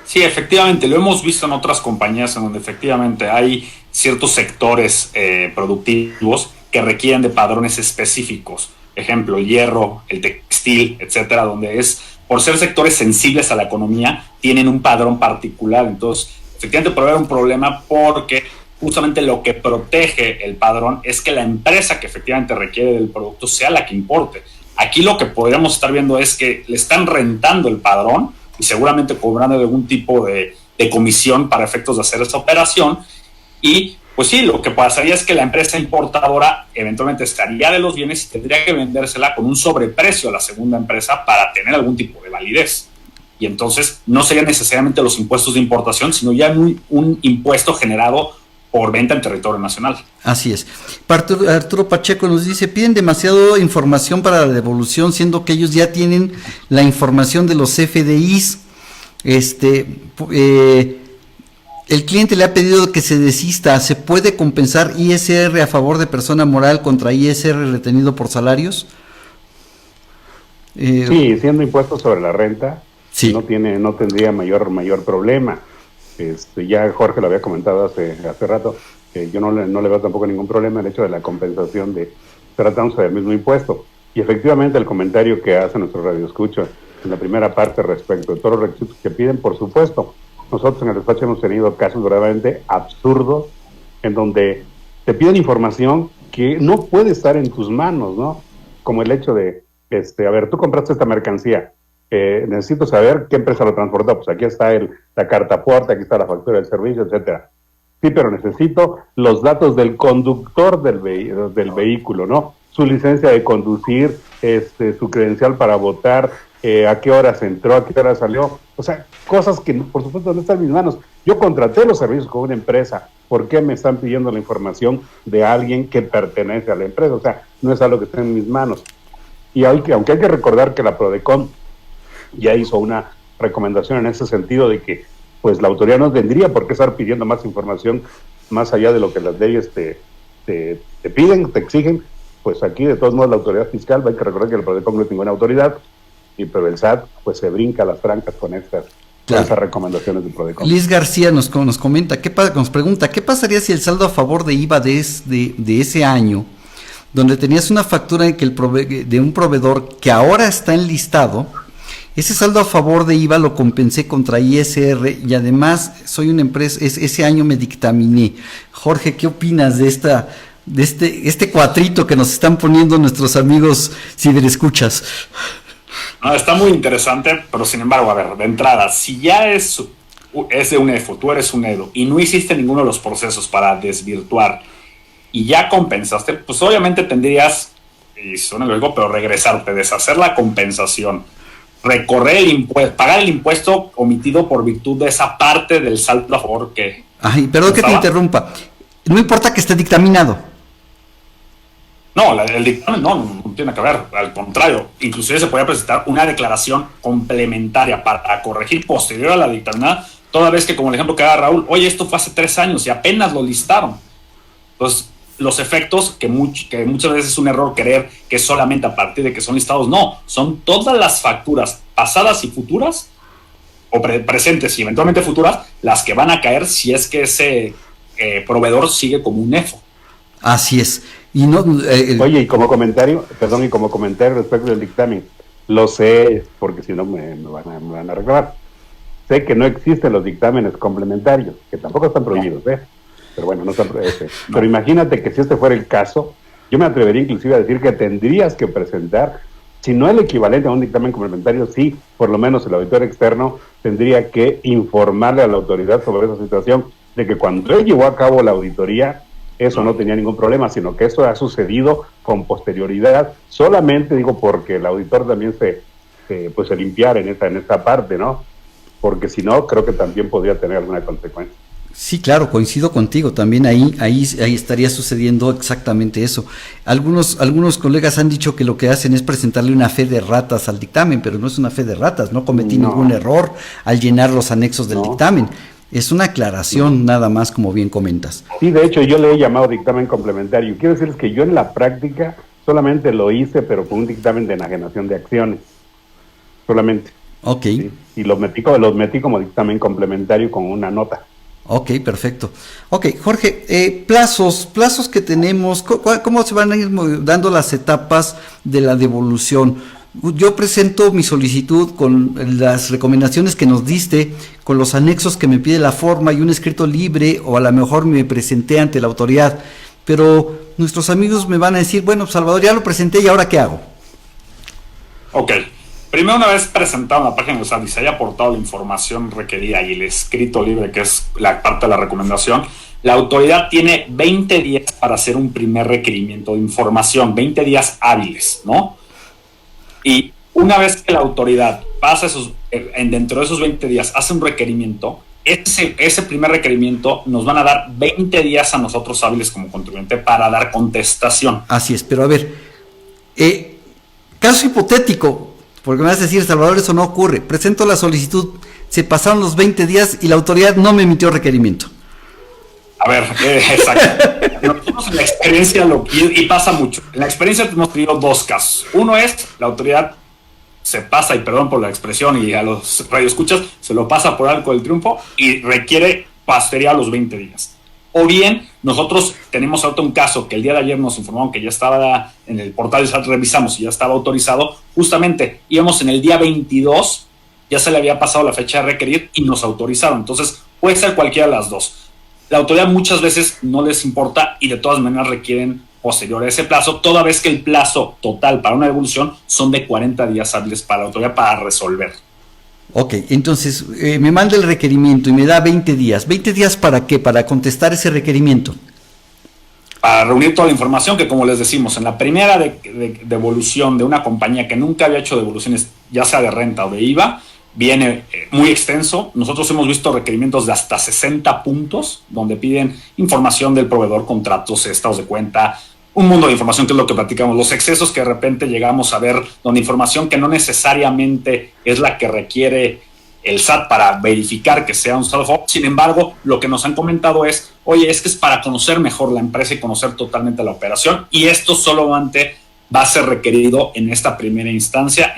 Sí, efectivamente, lo hemos visto en otras compañías en donde efectivamente hay ciertos sectores productivos que requieren de padrones específicos. Ejemplo, el hierro, el textil, etcétera, donde por ser sectores sensibles a la economía, tienen un padrón particular. Entonces, efectivamente puede haber un problema porque justamente lo que protege el padrón es que la empresa que efectivamente requiere del producto sea la que importe. Aquí lo que podríamos estar viendo es que le están rentando el padrón y seguramente cobrando algún tipo de comisión para efectos de hacer esa operación. Y pues sí, lo que pasaría es que la empresa importadora eventualmente estaría de los bienes y tendría que vendérsela con un sobreprecio a la segunda empresa para tener algún tipo de validez. Y entonces no serían necesariamente los impuestos de importación, sino ya un impuesto generado por venta en territorio nacional. Así es. Arturo Pacheco nos dice, piden demasiada información para la devolución, siendo que ellos ya tienen la información de los FDIs. El cliente le ha pedido que se desista. ¿Se puede compensar ISR a favor de persona moral contra ISR retenido por salarios? Sí, siendo impuestos sobre la renta, sí. no tendría mayor problema. Ya Jorge lo había comentado hace rato, que yo no le veo tampoco ningún problema el hecho de la compensación de tratándose del mismo impuesto. Y efectivamente el comentario que hace nuestro radioescucha en la primera parte respecto de todos los requisitos que piden, por supuesto, nosotros en el despacho hemos tenido casos verdaderamente absurdos en donde te piden información que no puede estar en tus manos, ¿no? Como el hecho de, a ver, tú compraste esta mercancía, necesito saber qué empresa lo transportó, pues aquí está la carta aporte, aquí está la factura del servicio, etcétera. Sí, pero necesito los datos del conductor del vehículo, ¿no? Su licencia de conducir, su credencial para votar, a qué horas entró, a qué hora salió, o sea, cosas que por supuesto no están en mis manos. Yo contraté los servicios con una empresa, ¿por qué me están pidiendo la información de alguien que pertenece a la empresa? O sea, no es algo que esté en mis manos. Y aunque hay que recordar que la Prodecon ya hizo una recomendación en ese sentido de que pues la autoridad no tendría por qué estar pidiendo más información más allá de lo que las leyes te piden, te exigen, pues aquí de todos modos la autoridad fiscal, hay que recordar que la Prodecon no es ninguna autoridad, pero el SAT pues se brinca las trancas con esas recomendaciones de Prodecon. Liz García nos comenta, nos pregunta, ¿qué pasaría si el saldo a favor de IVA de ese año, donde tenías una factura de un proveedor que ahora está enlistado, ese saldo a favor de IVA lo compensé contra ISR y además soy una empresa, ese año me dictaminé? Jorge, ¿qué opinas de este cuatrito que nos están poniendo nuestros amigos ciberescuchas? No, está muy interesante, pero sin embargo, a ver, de entrada, si ya es de un EFO, tú eres un EDO, y no hiciste ninguno de los procesos para desvirtuar, y ya compensaste, pues obviamente tendrías, y suena luego, pero regresarte, deshacer la compensación, recorrer el impuesto, pagar el impuesto omitido por virtud de esa parte del saldo a favor que... Ay, perdón que te interrumpa, no importa que esté dictaminado. No, el dictamen no tiene que ver, al contrario, inclusive se puede presentar una declaración complementaria para corregir posterior a la dictaminada, toda vez que, como el ejemplo que da Raúl, oye, esto fue hace 3 años y apenas lo listaron. Entonces, los efectos, que muchas veces es un error creer que es solamente a partir de que son listados, no, son todas las facturas pasadas y futuras, o presentes y eventualmente futuras, las que van a caer si es que ese proveedor sigue como un EFO. Así es. Y no, Oye, y como comentario respecto del dictamen, lo sé, porque si no me van a reclamar. Sé que no existen los dictámenes complementarios, que tampoco están prohibidos, pero bueno, no están prohibidos. No. Pero imagínate que si este fuera el caso, yo me atrevería inclusive a decir que tendrías que presentar si no el equivalente a un dictamen complementario, sí, por lo menos el auditor externo tendría que informarle a la autoridad sobre esa situación, de que cuando él llevó a cabo la auditoría, eso no tenía ningún problema, sino que eso ha sucedido con posterioridad, solamente digo porque el auditor también se limpiara en esta parte, ¿no? Porque si no, creo que también podría tener alguna consecuencia. Sí, claro, coincido contigo, también ahí estaría sucediendo exactamente eso. Algunos colegas han dicho que lo que hacen es presentarle una fe de ratas al dictamen, pero no es una fe de ratas, no cometí ningún error al llenar los anexos del dictamen. Es una aclaración nada más, como bien comentas. Sí, de hecho yo le he llamado dictamen complementario. Quiero decirles que yo en la práctica solamente lo hice, pero con un dictamen de enajenación de acciones, solamente. Ok. Sí, y los metí como dictamen complementario con una nota. Ok, perfecto. Ok, Jorge, plazos que tenemos, ¿cómo se van a ir dando las etapas de la devolución? Yo presento mi solicitud con las recomendaciones que nos diste, con los anexos que me pide la forma y un escrito libre, o a lo mejor me presenté ante la autoridad, pero nuestros amigos me van a decir, bueno, Salvador, ya lo presenté, ¿y ahora qué hago? Ok. Primero, una vez presentado en la página del SAT y se haya aportado la información requerida y el escrito libre, que es la parte de la recomendación, la autoridad tiene 20 días para hacer un primer requerimiento de información, 20 días hábiles, ¿no? Y una vez que la autoridad pasa dentro de esos 20 días, hace un requerimiento, ese primer requerimiento nos van a dar 20 días a nosotros hábiles como contribuyente para dar contestación. Así es, pero a ver, caso hipotético, porque me vas a decir, Salvador, eso no ocurre. Presento la solicitud, se pasaron los 20 días y la autoridad no me emitió requerimiento. A ver, exacto. Nosotros en la experiencia, y pasa mucho, en la experiencia hemos tenido dos casos. Uno es, la autoridad se pasa, y perdón por la expresión, y a los radioescuchas, se lo pasa por arco del triunfo y requiere posterioridad a los 20 días. O bien, nosotros tenemos ahorita un caso que el día de ayer nos informaron que ya estaba en el portal de SAT, revisamos y ya estaba autorizado. Justamente íbamos en el día 22, ya se le había pasado la fecha de requerir y nos autorizaron. Entonces, puede ser cualquiera de las dos. La autoridad muchas veces no les importa y de todas maneras requieren posterior a ese plazo, toda vez que el plazo total para una devolución son de 40 días hábiles para la autoridad para resolver. Ok, entonces me manda el requerimiento y me da 20 días. ¿20 días para qué? Para contestar ese requerimiento. Para reunir toda la información que, como les decimos, en la primera devolución de una compañía que nunca había hecho devoluciones, ya sea de renta o de IVA, viene muy extenso. Nosotros hemos visto requerimientos de hasta 60 puntos, donde piden información del proveedor, contratos, estados de cuenta, un mundo de información, que es lo que platicamos, los excesos que de repente llegamos a ver, donde información que no necesariamente es la que requiere el SAT para verificar que sea un saldo. Sin embargo, lo que nos han comentado es, oye, es que es para conocer mejor la empresa y conocer totalmente la operación, y esto solamente va a ser requerido en esta primera instancia.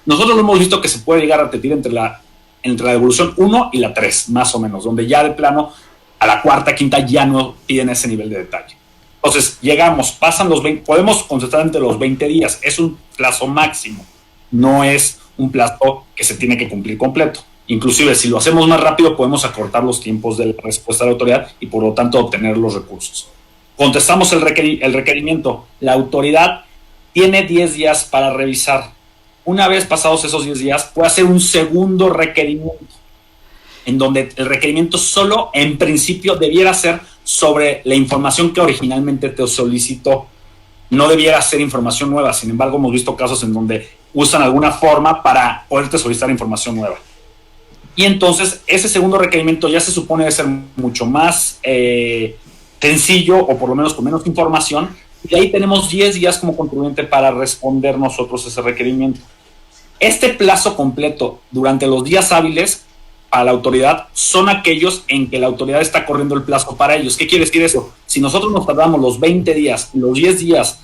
Nosotros lo hemos visto que se puede llegar a repetir entre la devolución 1 y la 3, más o menos, donde ya de plano a la cuarta, quinta ya no piden ese nivel de detalle. Entonces, llegamos, pasan los 20, podemos contestar entre los 20 días, es un plazo máximo, no es un plazo que se tiene que cumplir completo. Inclusive, si lo hacemos más rápido, podemos acortar los tiempos de la respuesta de la autoridad y, por lo tanto, obtener los recursos. Contestamos el requerimiento, la autoridad tiene 10 días para revisar. Una vez pasados esos 10 días, puede hacer un segundo requerimiento, en donde el requerimiento solo, en principio, debiera ser sobre la información que originalmente te solicitó. No debiera ser información nueva. Sin embargo, hemos visto casos en donde usan alguna forma para poderte solicitar información nueva. Y entonces, ese segundo requerimiento ya se supone de ser mucho más sencillo, o por lo menos con menos información, y ahí tenemos 10 días como contribuyente para responder nosotros ese requerimiento. Este plazo completo durante los días hábiles a la autoridad son aquellos en que la autoridad está corriendo el plazo para ellos. ¿Qué quiere decir eso? Si nosotros nos tardamos los 20 días, los 10 días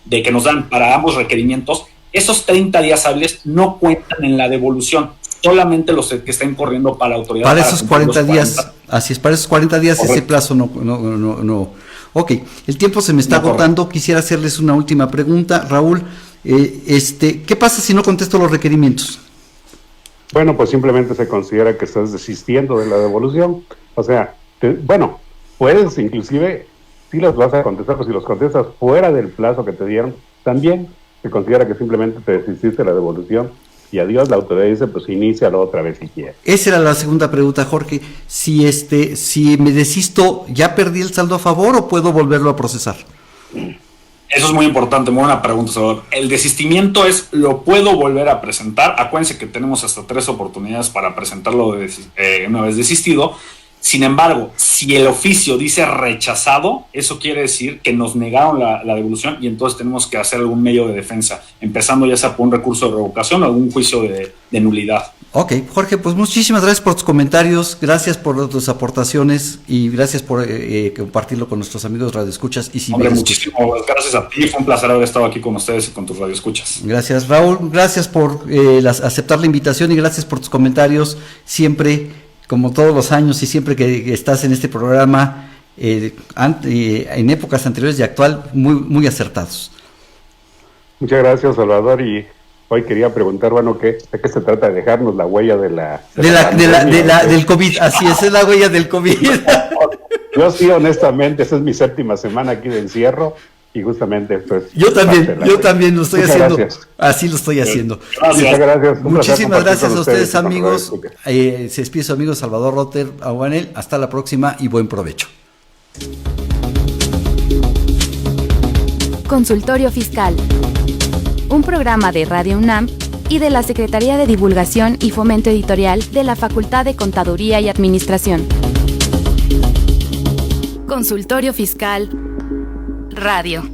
de que nos dan para ambos requerimientos, esos 30 días hábiles no cuentan en la devolución, solamente los que estén corriendo para la autoridad. Para esos 40 días, así es, para esos 40 días. Correcto. Ese plazo no. Ok, el tiempo se me está agotando. Quisiera hacerles una última pregunta, Raúl. ¿Qué pasa si no contesto los requerimientos? Bueno, pues simplemente se considera que estás desistiendo de la devolución. O sea, puedes inclusive, si los vas a contestar, pues si los contestas fuera del plazo que te dieron, también. se considera que simplemente te desististe de la devolución y adiós, la autoridad dice, pues inícialo otra vez si quieres. Esa era la segunda pregunta, Jorge. Si me desisto, ¿ya perdí el saldo a favor o puedo volverlo a procesar? Eso es muy importante, muy buena pregunta, Salvador. El desistimiento es, lo puedo volver a presentar. Acuérdense que tenemos hasta 3 oportunidades para presentarlo una vez desistido. Sin embargo, si el oficio dice rechazado, eso quiere decir que nos negaron la devolución y entonces tenemos que hacer algún medio de defensa, empezando ya sea por un recurso de revocación o algún juicio de nulidad. Ok, Jorge, pues muchísimas gracias por tus comentarios, gracias por tus aportaciones y gracias por compartirlo con nuestros amigos radioescuchas. Hombre, muchísimas gracias a ti, fue un placer haber estado aquí con ustedes y con tus radioescuchas. Gracias, Raúl, gracias por aceptar la invitación y gracias por tus comentarios, siempre, como todos los años y siempre que estás en este programa, en épocas anteriores y actual, muy acertados. Muchas gracias, Salvador, y hoy quería preguntar, bueno, ¿de qué se trata? De dejarnos la huella del COVID, así es la huella del COVID. Yo sí, honestamente, esa es mi 7ª semana aquí de encierro, y justamente pues yo también lo estoy haciendo. Gracias. Así lo estoy haciendo. Muchas gracias. Muchísimas gracias a ustedes, amigos. Se despide su amigo Salvador Roterabuanel. Hasta la próxima y buen provecho. Consultorio Fiscal, un programa de Radio UNAM y de la Secretaría de Divulgación y Fomento Editorial de la Facultad de Contaduría y Administración. Consultorio Fiscal Radio.